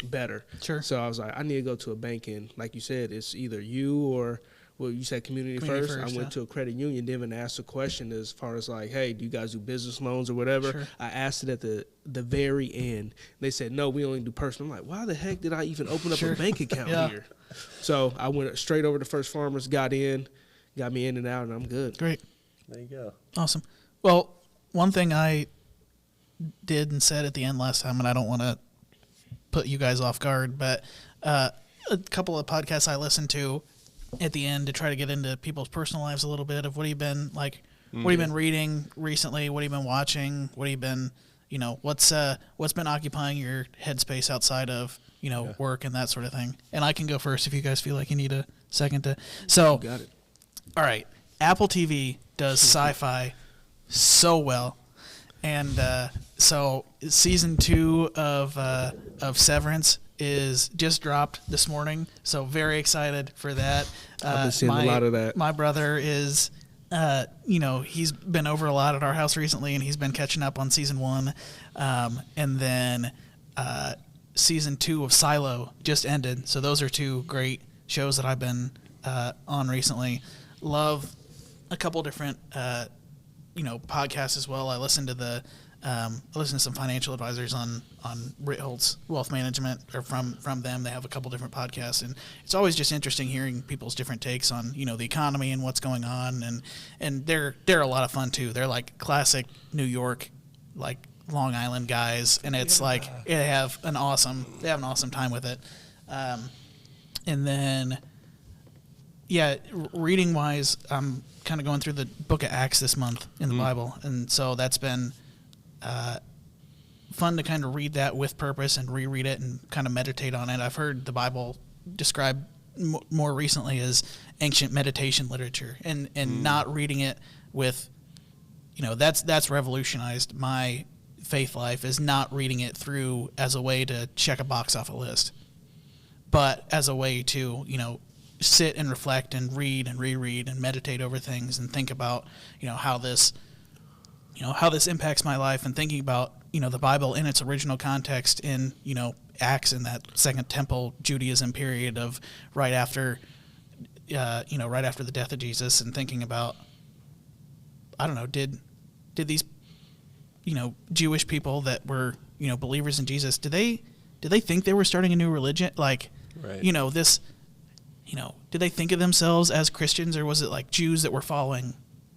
Speaker 3: better.
Speaker 2: Sure.
Speaker 3: So I was like, I need to go to a bank, and like you said, it's either you or, well, you said Community First. I went to a credit union, didn't even ask a question as far as like, hey, do you guys do business loans or whatever?
Speaker 2: Sure.
Speaker 3: I asked it at the very end. They said, no, we only do personal. I'm like, why the heck did I even open up a bank account here? So I went straight over to First Farmers, got me in and out, and I'm good.
Speaker 2: great.
Speaker 1: There you go.
Speaker 2: Awesome. Well, one thing I did and said at the end last time, and I don't want to put you guys off guard, but a couple of podcasts I listened to at the end to try to get into people's personal lives a little bit of what have you been like, what have you been reading recently, what have you been watching, what have you been, what's been occupying your headspace outside of work and that sort of thing. And I can go first if you guys feel like you need a second to. So,
Speaker 3: You got it.
Speaker 2: all right, Apple TV does sci-fi so well, and so season 2 of Severance is just dropped this morning. So very excited for that.
Speaker 3: I've been seeing a lot of that.
Speaker 2: My brother is, he's been over a lot at our house recently, and he's been catching up on season 1, and then season 2 of Silo just ended. So those are 2 great shows that I've been on recently. Love a couple different podcasts as well. I listen to some financial advisors on Ritholtz Wealth Management, or from them. They have a couple different podcasts, and it's always just interesting hearing people's different takes on the economy and what's going on, and they're a lot of fun too. They're like classic New York, like Long Island guys, and it's like they have an awesome time with it. And then reading wise, I'm kind of going through the book of Acts this month in the Bible, and so that's been fun to kind of read that with purpose and reread it and kind of meditate on it. I've heard the Bible described more recently as ancient meditation literature, and not reading it with, that's revolutionized my faith life, is not reading it through as a way to check a box off a list, but as a way to, sit and reflect and read and reread and meditate over things and think about, how this impacts my life, and thinking about, the Bible in its original context in, Acts, in that Second Temple Judaism period of right after the death of Jesus, and thinking about, I don't know, did these, Jewish people that were, believers in Jesus, did they think they were starting a new religion? Like,
Speaker 1: right.
Speaker 2: Did they think of themselves as Christians, or was it like Jews that were following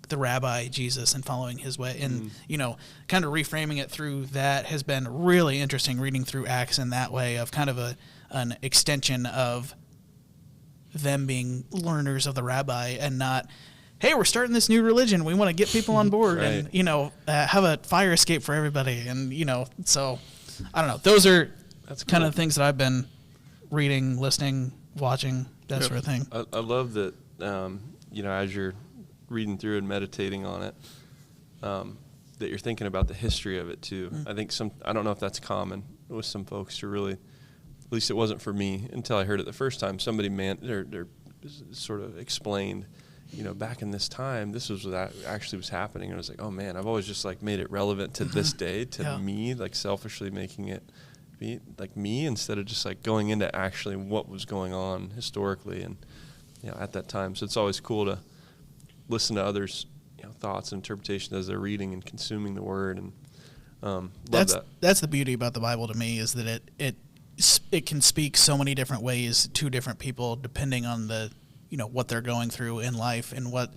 Speaker 2: the rabbi Jesus and following his way? And, kind of reframing it through that has been really interesting, reading through Acts in that way, of kind of an extension of them being learners of the rabbi, and not, hey, we're starting this new religion, we want to get people on board, right, and, have a fire escape for everybody. And, so I don't know. That's kind of the things that I've been reading, listening, watching, that sort of thing.
Speaker 1: I love that, as you're reading through and meditating on it, that you're thinking about the history of it too. I think I don't know if that's common with some folks to really, at least it wasn't for me until I heard it the first time. Somebody they're sort of explained, back in this time, this was what actually was happening. And I was like, oh man, I've always just like made it relevant to this day, to me, like selfishly making it be like me, instead of just like going into actually what was going on historically and at that time. So it's always cool to listen to others' thoughts and interpretations as they're reading and consuming the word. And
Speaker 2: that's the beauty about the Bible to me, is that it can speak so many different ways to different people, depending on the what they're going through in life, and what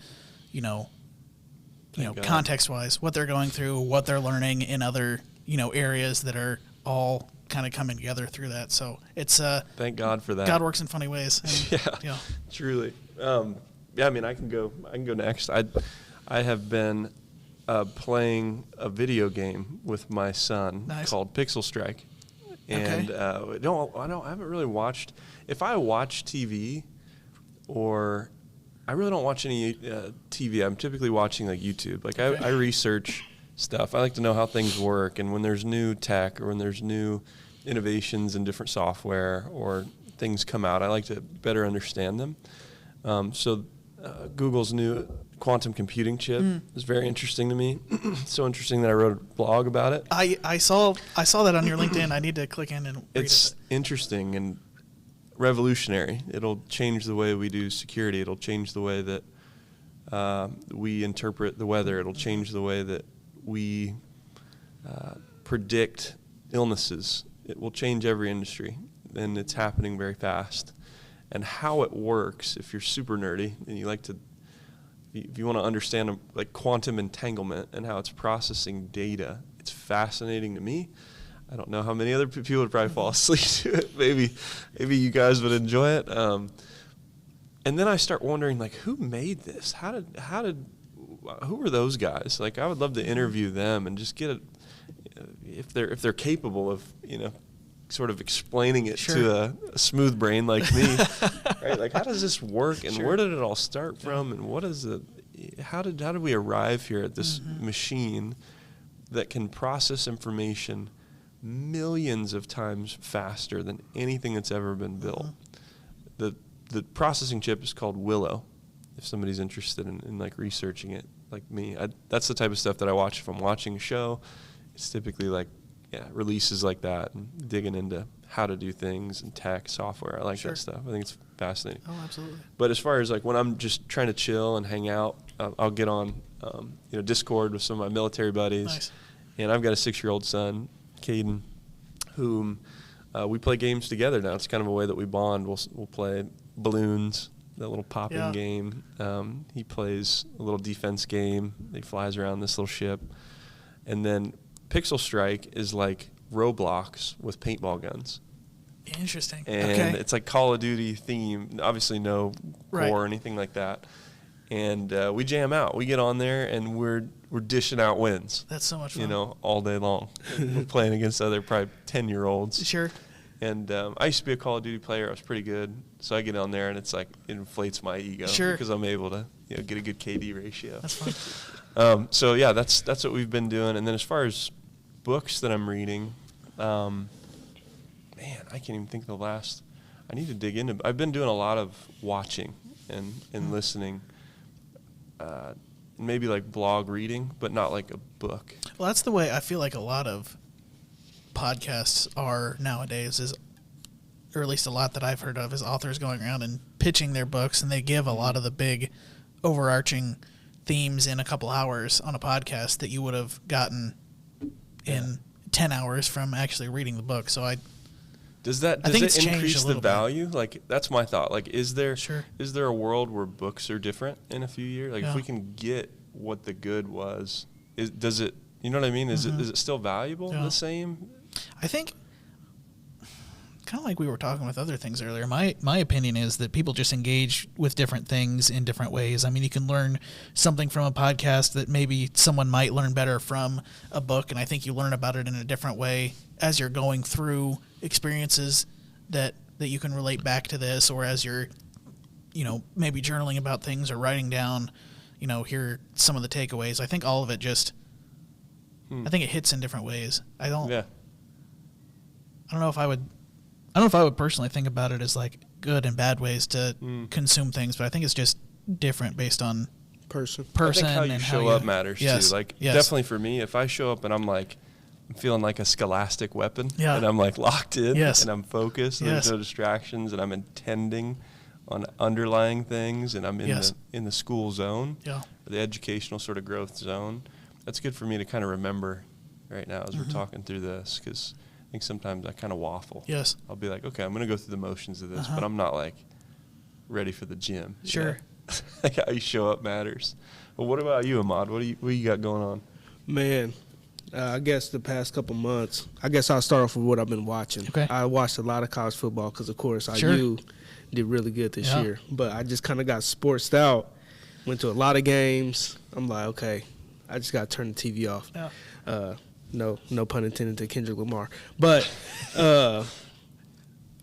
Speaker 2: context wise, what they're going through, what they're learning in other areas that are all kind of coming together through that. So it's
Speaker 1: thank God for that.
Speaker 2: God works in funny ways. And,
Speaker 1: truly. I mean, I can go next. I have been playing a video game with my son called Pixel Strike, and I haven't really watched. If I watch TV, or I really don't watch any TV. I'm typically watching like YouTube. Like I research stuff. I like to know how things work, and when there's new tech, or when there's new innovations in different software, or things come out, I like to better understand them. So Google's new quantum computing chip is very interesting to me. So interesting that I wrote a blog about it.
Speaker 2: I saw that on your LinkedIn. I need to click in and read it.
Speaker 1: It's interesting and revolutionary. It'll change the way we do security. It'll change the way that we interpret the weather. It'll change the way that we predict illnesses. It will change every industry, and it's happening very fast. And how it works, if you're super nerdy and you like to, if you want to understand like quantum entanglement and how it's processing data, it's fascinating to me. I don't know how many other people would probably fall asleep to it. Maybe you guys would enjoy it. And then I start wondering, like, who made this? Who were those guys? Like, I would love to interview them and just get if they're capable of, sort of explaining it to a smooth brain like me, right? Like, how does this work, and where did it all start from, and what is it? How did we arrive here at this machine that can process information millions of times faster than anything that's ever been built? The processing chip is called Willow. If somebody's interested in like researching it, like me, that's the type of stuff that I watch. If I'm watching a show, it's typically like releases like that, and digging into how to do things and tech, software. I like that stuff. I think it's fascinating.
Speaker 2: Oh, absolutely.
Speaker 1: But as far as like when I'm just trying to chill and hang out, I'll get on, Discord with some of my military buddies.
Speaker 2: Nice.
Speaker 1: And I've got a 6-year-old son, Caden, whom we play games together now. It's kind of a way that we bond. We'll play balloons, that little popping game. He plays a little defense game. He flies around this little ship. And then Pixel Strike is like Roblox with paintball guns.
Speaker 2: Interesting.
Speaker 1: And it's like Call of Duty theme. Obviously no core or anything like that. And we jam out. We get on there and we're dishing out wins.
Speaker 2: That's so much fun.
Speaker 1: All day long. We're playing against other probably 10-year-olds.
Speaker 2: Sure.
Speaker 1: And I used to be a Call of Duty player. I was pretty good. So I get on there and it's like it inflates my ego because I'm able to get a good KD ratio.
Speaker 2: That's fun.
Speaker 1: That's what we've been doing. And then as far as books that I'm reading, I can't even think of the last. I need to dig into. I've been doing a lot of watching and listening, maybe like blog reading, but not like a book.
Speaker 2: Well, that's the way I feel like a lot of podcasts are nowadays, or at least a lot that I've heard of, is authors going around and pitching their books, and they give a lot of the big overarching themes in a couple hours on a podcast that you would have gotten in 10 hours from actually reading the book. So
Speaker 1: Does it increase the value? Like, that's my thought. Like, is there a world where books are different in a few years? Like, if we can get what the good was, does it, you know what I mean? Is it still valuable the same?
Speaker 2: I think, kind of like we were talking with other things earlier, my opinion is that people just engage with different things in different ways. I mean, you can learn something from a podcast that maybe someone might learn better from a book, and I think you learn about it in a different way as you're going through experiences that you can relate back to this, or as you're, maybe journaling about things or writing down, here are some of the takeaways. I think all of it just, I think it hits in different ways. I don't know if I would personally think about it as like good and bad ways to consume things, but I think it's just different based on person.
Speaker 1: I think how you show up matters too. Like definitely for me, if I show up and I'm feeling like a scholastic weapon, and I'm like locked in, and I'm focused, and there's no distractions, and I'm intending on underlying things, and I'm in the school zone, the educational sort of growth zone. That's good for me to kind of remember right now as we're talking through this, because I think sometimes I kind of waffle.
Speaker 2: Yes.
Speaker 1: I'll be like, okay, I'm going to go through the motions of this, but I'm not like ready for the gym.
Speaker 2: Sure.
Speaker 1: Like how you show up matters. Well, what about you, Ahmad? What do you got going on?
Speaker 3: Man, I guess the past couple months, I'll start off with what I've been watching.
Speaker 2: Okay.
Speaker 3: I watched a lot of college football because, of course, IU did really good this year. But I just kind of got sportsed out, went to a lot of games. I'm like, okay, I just got to turn the TV off. Yeah. No pun intended to Kendrick Lamar. But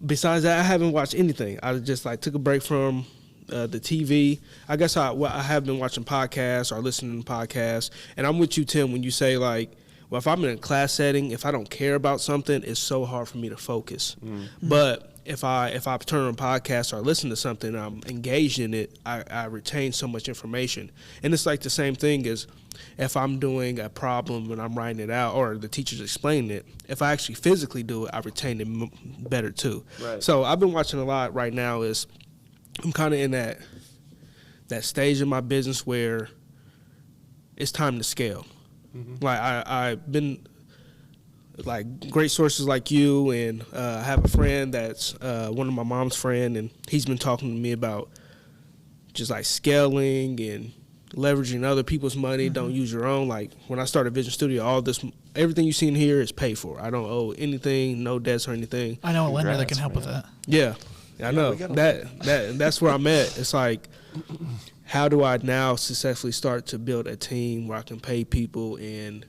Speaker 3: besides that, I haven't watched anything. I just took a break from the TV. I guess I have been watching podcasts or listening to podcasts. And I'm with you, Tim, when you say if I'm in a class setting, if I don't care about something, it's so hard for me to focus. Mm-hmm. But if I turn on a podcast or listen to something and I'm engaged in it, I retain so much information. And it's like the same thing as if I'm doing a problem and I'm writing it out or the teacher's explaining it, if I actually physically do it, I retain it better too. Right. So I've been watching a lot right now. Is I'm kind of in that stage of my business where it's time to scale. Mm-hmm. I've been great sources like you, and I have a friend that's one of my mom's friend, and he's been talking to me about just scaling and leveraging other people's money. Mm-hmm. Don't use your own. When I started Vision Studio, everything you see in here is paid for. I don't owe anything, no debts or anything.
Speaker 2: I know a lender that can help with that.
Speaker 3: Yeah, I know that's where I'm at. It's how do I now successfully start to build a team where I can pay people? And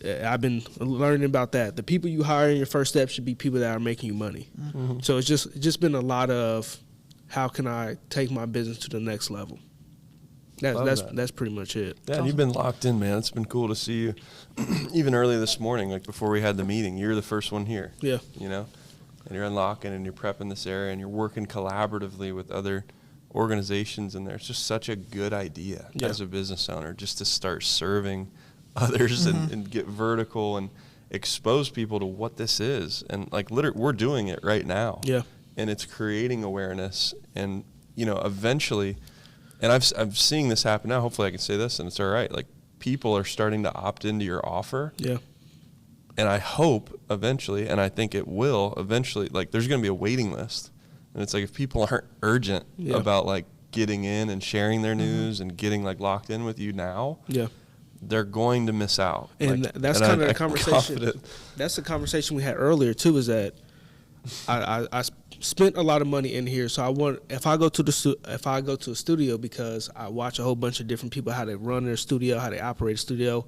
Speaker 3: I've been learning about that. The people you hire in your first step should be people that are making you money. Mm-hmm. So it's just been a lot of how can I take my business to the next level. That's pretty much it.
Speaker 1: Yeah, and you've been locked in, man. It's been cool to see you. Even early this morning, before we had the meeting, you're the first one here. Yeah. And you're unlocking and you're prepping this area and you're working collaboratively with other organizations in there. It's just such a good idea as a business owner, just to start serving others and get vertical and expose people to what this is. And like literally, we're doing it right now.
Speaker 3: Yeah.
Speaker 1: And it's creating awareness. And, you know, eventually, and I'm seeing this happen now. Hopefully I can say this and it's all right. Like people are starting to opt into your offer.
Speaker 3: Yeah.
Speaker 1: And I hope eventually, and I think it will eventually, like there's going to be a waiting list. And it's like if people aren't urgent about like getting in and sharing their news and getting like locked in with you now, they're going to miss out.
Speaker 3: And
Speaker 1: like,
Speaker 3: that's kind of the conversation. That's the conversation we had earlier too. Is that I spent a lot of money in here, so I want if I go to a studio because I watch a whole bunch of different people how they run their studio, how they operate a studio.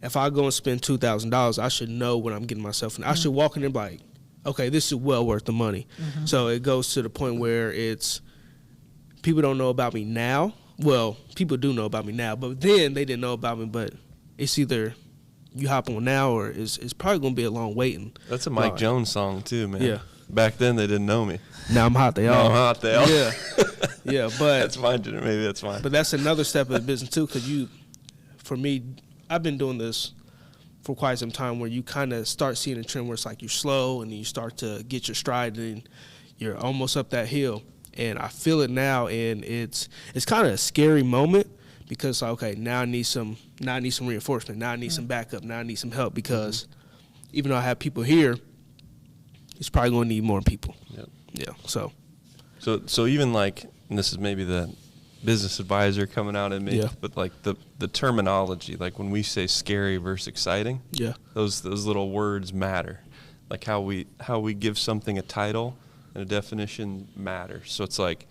Speaker 3: If I go and spend $2,000, I should know what I'm getting myself in. I should walk in there and be like, okay, this is well worth the money. So it goes to the point where it's people don't know about me now. Well, people do know about me now, but then they didn't know about me. But it's either you hop on now or it's probably going to be a long waiting.
Speaker 1: That's a Mike Jones song too, man.
Speaker 3: Yeah.
Speaker 1: Back then they didn't know me.
Speaker 3: Now I'm hot. They all.
Speaker 1: I'm hot. They all.
Speaker 3: Yeah. Yeah, but
Speaker 1: that's fine. Maybe that's fine.
Speaker 3: But that's another step of the business too, because for me, I've been doing this for quite some time where you kind of start seeing a trend where it's like you're slow and then you start to get your stride and you're almost up that hill. And I feel it now, and it's kind of a scary moment because okay, now I need some reinforcement. Now I need some backup. Now I need some help because even though I have people here, it's probably going to need more people.
Speaker 1: Yep.
Speaker 3: Yeah.
Speaker 1: So even like, and this is maybe the business advisor coming out in me, but like the terminology, like when we say scary versus exciting, those little words matter. Like how we give something a title and a definition matters. So it's like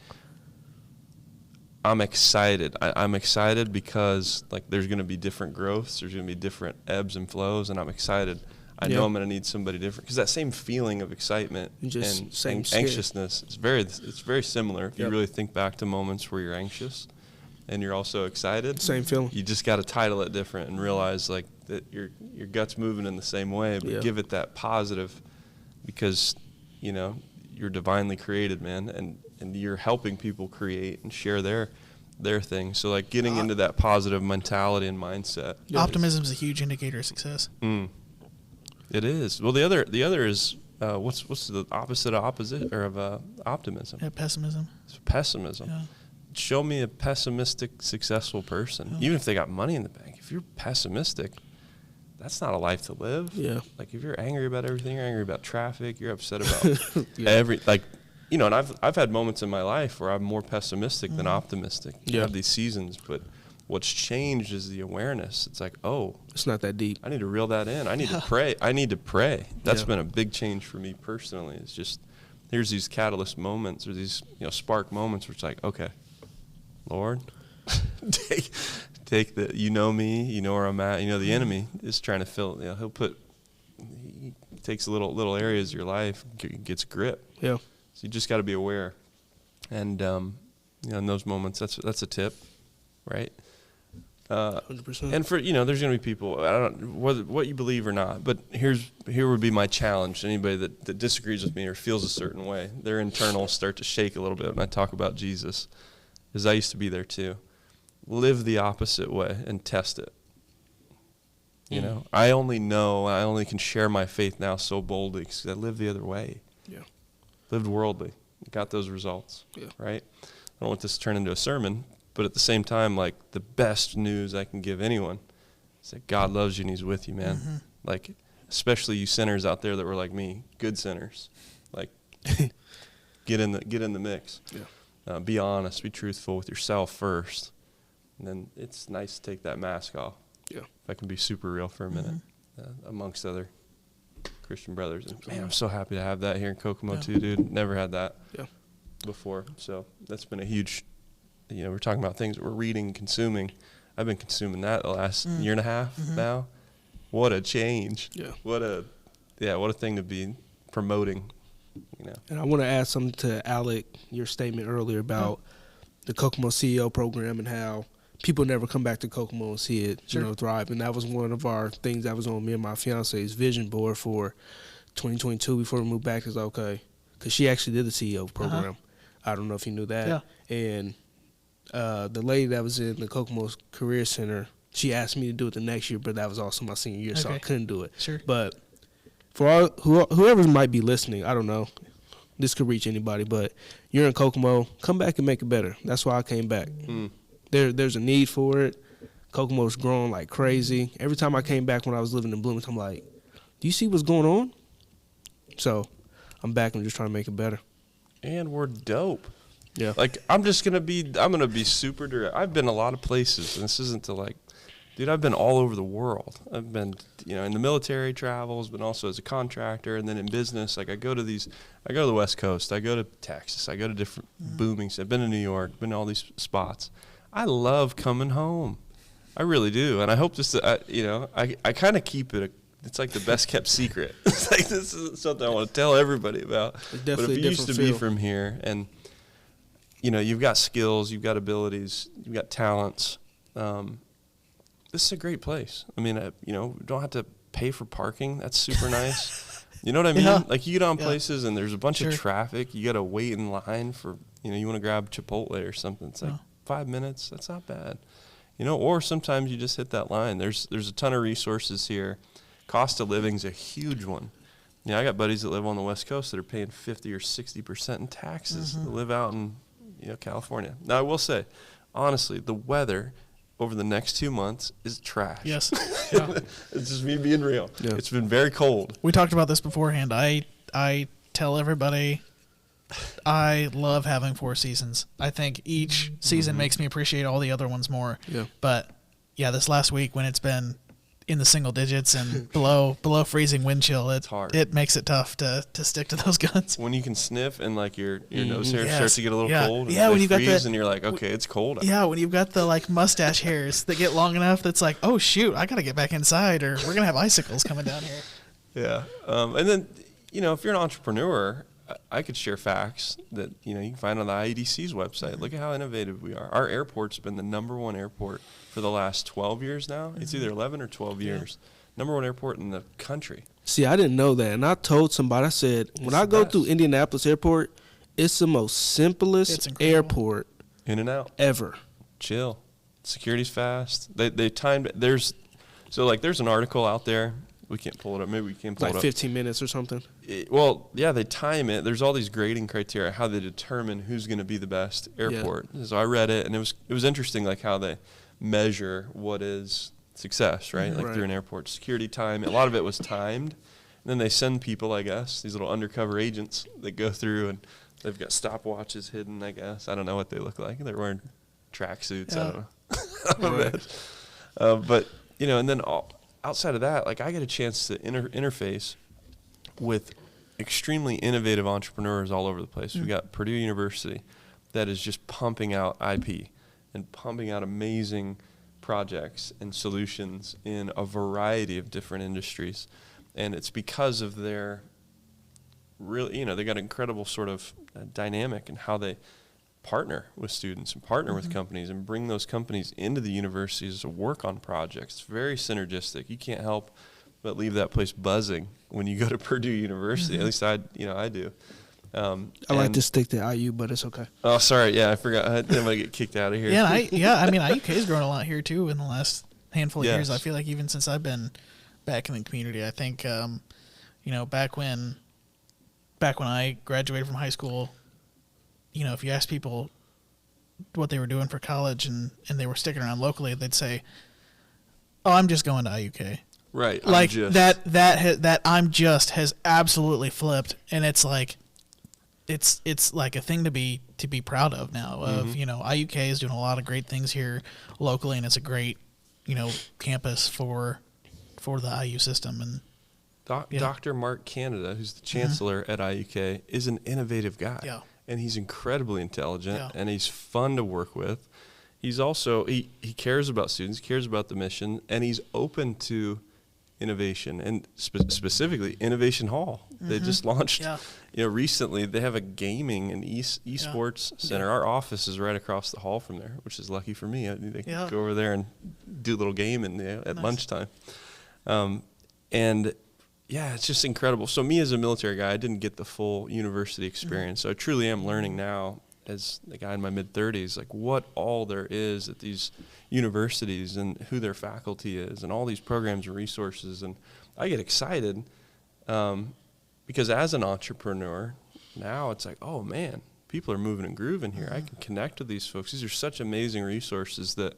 Speaker 1: I'm excited. I'm excited because like there's going to be different growths, there's going to be different ebbs and flows, and I'm excited. I know I'm going to need somebody different because that same feeling of excitement and anxiousness it's very similar. If you really think back to moments where you're anxious and you're also excited,
Speaker 3: same feeling.
Speaker 1: You just got to title it different and realize like that your gut's moving in the same way, but give it that positive because you know you're divinely created, man, and you're helping people create and share their thing. So like getting into that positive mentality and mindset.
Speaker 2: Optimism is a huge indicator of success.
Speaker 1: It is. Well, the other is what's the opposite of optimism?
Speaker 2: Yeah, pessimism.
Speaker 1: It's pessimism.
Speaker 2: Yeah.
Speaker 1: Show me a pessimistic, successful person. Even if they got money in the bank, if you're pessimistic, that's not a life to live. Yeah. Like if you're angry about everything, you're angry about traffic, you're upset about and I've had moments in my life where I'm more pessimistic than optimistic. You have these seasons, but what's changed is the awareness. It's like, oh,
Speaker 3: it's not that deep.
Speaker 1: I need to reel that in. I need to pray. That's been a big change for me personally. It's just there's these catalyst moments or these spark moments where it's like, okay, Lord, take the, you know me, you know where I'm at. The enemy is trying to fill. He takes little areas of your life, gets grip. Yeah. So you just got to be aware, and in those moments, that's a tip, right?
Speaker 3: 100%.
Speaker 1: And for there's gonna be people, I don't know what you believe or not, but here would be my challenge to anybody that disagrees with me or feels a certain way. Their internals start to shake a little bit when I talk about Jesus, because I used to be there too. Live the opposite way and test it. I only can share my faith now so boldly because I lived the other way. Yeah. Lived worldly, got those results. Yeah. Right. I don't want this to turn into a sermon. But at the same time, like the best news I can give anyone is that God loves you and He's with you, man. Like, especially you sinners out there that were like me, good sinners. Like, get in the mix. Yeah. Be honest, be truthful with yourself first, and then it's nice to take that mask off. Yeah. If I can be super real for a minute, amongst other Christian brothers. And man, I'm so happy to have that here in Kokomo too, dude. Never had that before, so that's been a huge. We're talking about things that we're reading and consuming. I've been consuming that the last year and a half now. What a change. Yeah. What a thing to be promoting,
Speaker 3: And I want to add something to Alec, your statement earlier about the Kokomo CEO program and how people never come back to Kokomo and see it, thrive. And that was one of our things that was on me and my fiance's vision board for 2022 before we moved back. Is okay, because she actually did the CEO program. I don't know if you knew that. Yeah. And the lady that was in the Kokomo Career Center, she asked me to do it the next year, but that was also my senior year, so I couldn't do it.
Speaker 2: Sure.
Speaker 3: But for whoever might be listening, I don't know. This could reach anybody, but you're in Kokomo, come back and make it better. That's why I came back. There's a need for it. Kokomo's growing like crazy. Every time I came back when I was living in Bloomington, I'm like, do you see what's going on? So I'm back and just trying to make it better.
Speaker 1: And we're dope.
Speaker 3: Yeah.
Speaker 1: Like, I'm going to be super direct. I've been a lot of places, and this isn't to like, dude, I've been all over the world. I've been, in the military travels, but also as a contractor, and then in business. Like, I go to the West Coast, I go to Texas, I go to different booming. I've been to New York, been to all these spots. I love coming home. I really do, and I hope this. I kind of keep it. It's like the best kept secret. It's like, this is something I want to tell everybody about. But if you used to be from here, and you've got skills, you've got abilities, you've got talents. This is a great place. I mean, don't have to pay for parking. That's super nice. You know what I mean?
Speaker 2: Yeah.
Speaker 1: Like, you get on places and there's a bunch of
Speaker 2: Sure.
Speaker 1: traffic. You got to wait in line for, you want to grab Chipotle or something. It's like 5 minutes. That's not bad. Or sometimes you just hit that line. There's a ton of resources here. Cost of living's a huge one. I got buddies that live on the West Coast that are paying 50 or 60% in taxes to live out in, California. Now, I will say, honestly, the weather over the next 2 months is trash.
Speaker 2: Yes. Yeah.
Speaker 1: It's just me being real.
Speaker 3: Yeah.
Speaker 1: It's been very cold.
Speaker 2: We talked about this beforehand. I tell everybody I love having 4 seasons. I think each season makes me appreciate all the other ones more.
Speaker 3: Yeah.
Speaker 2: But yeah, this last week when it's been in the single digits and below freezing wind chill,
Speaker 1: It's hard.
Speaker 2: It makes it tough to stick to those guns.
Speaker 1: When you can sniff and like your nose hair starts to get a little cold, and
Speaker 2: when
Speaker 1: they
Speaker 2: you've got
Speaker 1: freeze, and you're like, okay, it's cold out.
Speaker 2: Yeah, when you've got the like mustache hairs that get long enough, that's like, oh shoot, I gotta get back inside, or we're gonna have icicles coming down here.
Speaker 1: Yeah, and then if you're an entrepreneur, I could share facts that you can find on the IEDC's website. Look at how innovative we are. Our airport's been the #1 airport for the last 12 years now. It's either 11 or 12 years. #1 airport in the country.
Speaker 3: See, I didn't know that, and I told somebody. I said, when I go through Indianapolis Airport, it's the most simplest airport
Speaker 1: In and out.
Speaker 3: ever.
Speaker 1: Chill. Security's fast. They timed it. There's an article out there. We can't pull it up. Maybe we can pull it up.
Speaker 3: Like 15 minutes or something.
Speaker 1: They time it. There's all these grading criteria, how they determine who's going to be the best airport. Yeah. So I read it, and it was interesting, like how they measure what is success, right? Like through an airport. Security time. A lot of it was timed. And then they send people, I guess, these little undercover agents that go through, and they've got stopwatches hidden, I guess. I don't know what they look like. They're wearing tracksuits. Yeah. I don't know. But, and then outside of that, like, I get a chance to interface with extremely innovative entrepreneurs all over the place. We've got Purdue University that is just pumping out IP and pumping out amazing projects and solutions in a variety of different industries. And it's because of their really, they got incredible sort of dynamic in how they partner with students and partner with companies and bring those companies into the universities to work on projects. It's very synergistic. You can't help but leave that place buzzing when you go to Purdue University. At least I do.
Speaker 3: I like to stick to IU, but it's okay.
Speaker 1: Oh, sorry. Yeah, I forgot. I'm going to get kicked out of here.
Speaker 2: I mean, IUK's grown a lot here too in the last handful of years. I feel like even since I've been back in the community, I think, back when I graduated from high school, if you asked people what they were doing for college and they were sticking around locally, they'd say, "Oh, I'm just going to IUK."
Speaker 1: Right.
Speaker 2: Like that I'm just has absolutely flipped, and it's like it's like a thing to be proud of now. Of IUK is doing a lot of great things here locally, and it's a great campus for the IU system. And
Speaker 1: Dr. Mark Canada, who's the chancellor at IUK, is an innovative guy.
Speaker 2: Yeah.
Speaker 1: And he's incredibly intelligent, and he's fun to work with. He's also, he cares about students, cares about the mission, and he's open to innovation, and specifically Innovation Hall. They just launched, recently, they have a gaming and esports center. Our office is right across the hall from there, which is lucky for me. I need to go over there and do a little gaming at lunchtime. And yeah, it's just incredible. So me as a military guy, I didn't get the full university experience. So I truly am learning now as a guy in my mid-30s, like what all there is at these universities and who their faculty is and all these programs and resources. And I get excited because as an entrepreneur, now it's like, oh, man, people are moving and grooving here. I can connect with these folks. These are such amazing resources that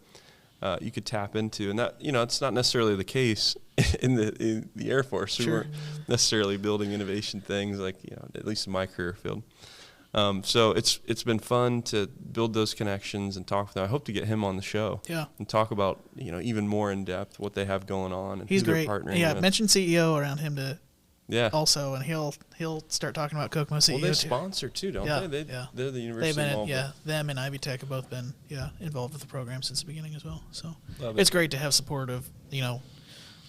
Speaker 1: you could tap into. And that, it's not necessarily the case in the Air Force. We weren't necessarily building innovation things like, at least in my career field. So it's been fun to build those connections and talk with him. I hope to get him on the show.
Speaker 2: Yeah.
Speaker 1: And talk about, even more in depth what they have going on and
Speaker 2: he's
Speaker 1: who
Speaker 2: great.
Speaker 1: they're partnering
Speaker 2: Yeah,
Speaker 1: with.
Speaker 2: mention CEO around him to
Speaker 1: also,
Speaker 2: and he'll start talking about Kokomo CEO.
Speaker 1: Well, they sponsor too, don't they? They're the university involved.
Speaker 2: Them and Ivy Tech have both been involved with the program since the beginning as well. So
Speaker 1: Love
Speaker 2: it's great to have support of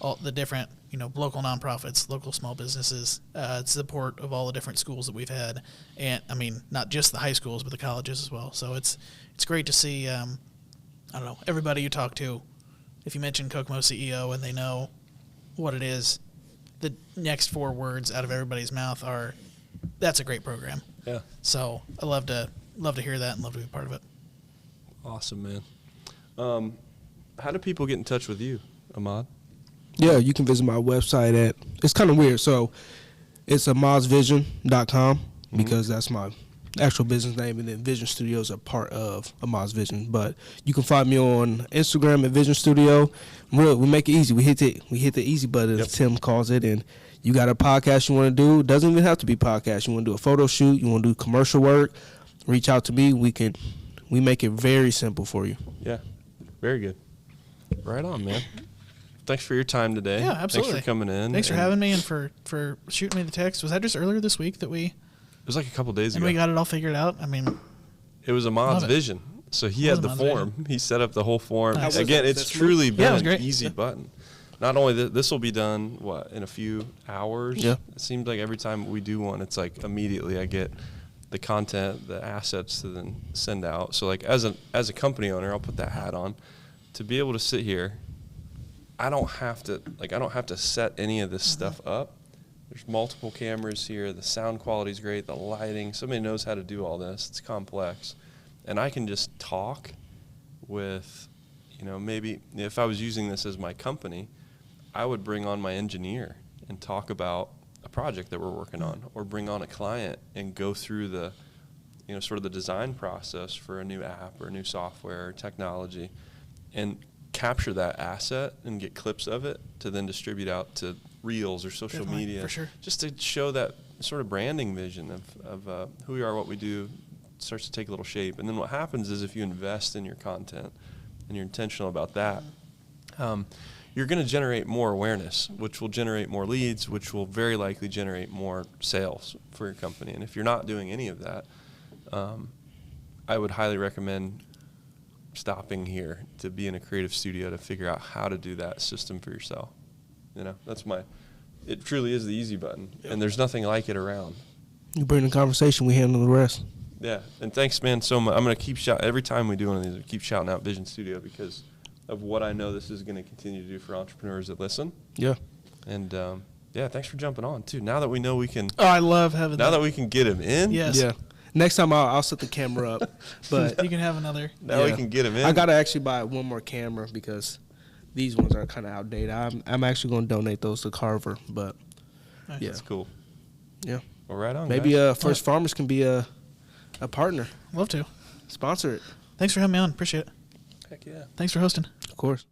Speaker 2: all the different local nonprofits, local small businesses, support of all the different schools that we've had, and I mean not just the high schools but the colleges as well. So it's great to see. I don't know, everybody you talk to, if you mention Kokomo CEO and they know what it is, the next 4 words out of everybody's mouth are, "That's a great program."
Speaker 1: Yeah.
Speaker 2: So I love to hear that and love to be a part of it.
Speaker 1: Awesome, man. How do people get in touch with you, Ahmad?
Speaker 3: Yeah, you can visit my website at, it's kind of weird. So it's amadsvision.com because that's my actual business name, and then Vision Studios are part of Ahmad's Vision. But you can find me on Instagram at Vision Studio. We make it easy. We hit the easy button, as Tim calls it. And you got a podcast you want to do, doesn't even have to be podcast. You want to do a photo shoot, you want to do commercial work, reach out to me. We make it very simple for you.
Speaker 1: Yeah, very good. Right on, man. Thanks for your time today.
Speaker 2: Yeah, absolutely.
Speaker 1: Thanks for coming in.
Speaker 2: Thanks for having me and for shooting me the text. Was that just earlier this week that we?
Speaker 1: It was like a couple days ago.
Speaker 2: And we got it all figured out. I mean,
Speaker 1: it was Ahmad's vision. So he had the form.
Speaker 2: Vision.
Speaker 1: He set up the whole form.
Speaker 2: Nice.
Speaker 1: Again, it's truly been an easy
Speaker 2: Yeah.
Speaker 1: button. Not only this will be done in a few hours.
Speaker 3: Yeah.
Speaker 1: It seems like every time we do one, it's like immediately I get the content, the assets to then send out. So like as a company owner, I'll put that hat on to be able to sit here. I don't have to set any of this stuff up. There's multiple cameras here. The sound quality is great. The lighting. Somebody knows how to do all this. It's complex. And I can just talk with, maybe if I was using this as my company, I would bring on my engineer and talk about a project that we're working on, or bring on a client and go through the, sort of the design process for a new app or new software or technology, and capture that asset and get clips of it to then distribute out to reels or social media,
Speaker 2: for sure.
Speaker 1: just to show that sort of branding vision of who we are, what we do, starts to take a little shape. And then what happens is if you invest in your content and you're intentional about that, you're going to generate more awareness, which will generate more leads, which will very likely generate more sales for your company. And if you're not doing any of that, I would highly recommend stopping here to be in a creative studio to figure out how to do that system for yourself. It truly is the easy button, and there's nothing like it around.
Speaker 3: You bring the conversation, we handle the rest.
Speaker 1: Yeah, and thanks, man, so much. I'm going to keep shouting, every time we do one of these, I keep shouting out Vision Studio because of what I know this is going to continue to do for entrepreneurs that listen.
Speaker 3: Yeah.
Speaker 1: And, thanks for jumping on, too. Now that we know we can.
Speaker 2: Oh, I love having
Speaker 1: now that we can get him in.
Speaker 2: Yes.
Speaker 3: Yeah. Next time I'll set the camera up, but
Speaker 2: you can have another.
Speaker 1: Now we can get him in.
Speaker 3: I gotta actually buy one more camera because these ones are kind of outdated. I'm actually gonna donate those to Carver, but
Speaker 2: Nice.
Speaker 3: yeah,
Speaker 1: That's cool.
Speaker 3: Yeah.
Speaker 1: Well, right on.
Speaker 3: Maybe
Speaker 1: guys.
Speaker 3: First Farmers can be a partner,
Speaker 2: Love to.
Speaker 3: sponsor it.
Speaker 2: Thanks for having me on. Appreciate it.
Speaker 1: Heck yeah.
Speaker 2: Thanks for hosting.
Speaker 3: Of course.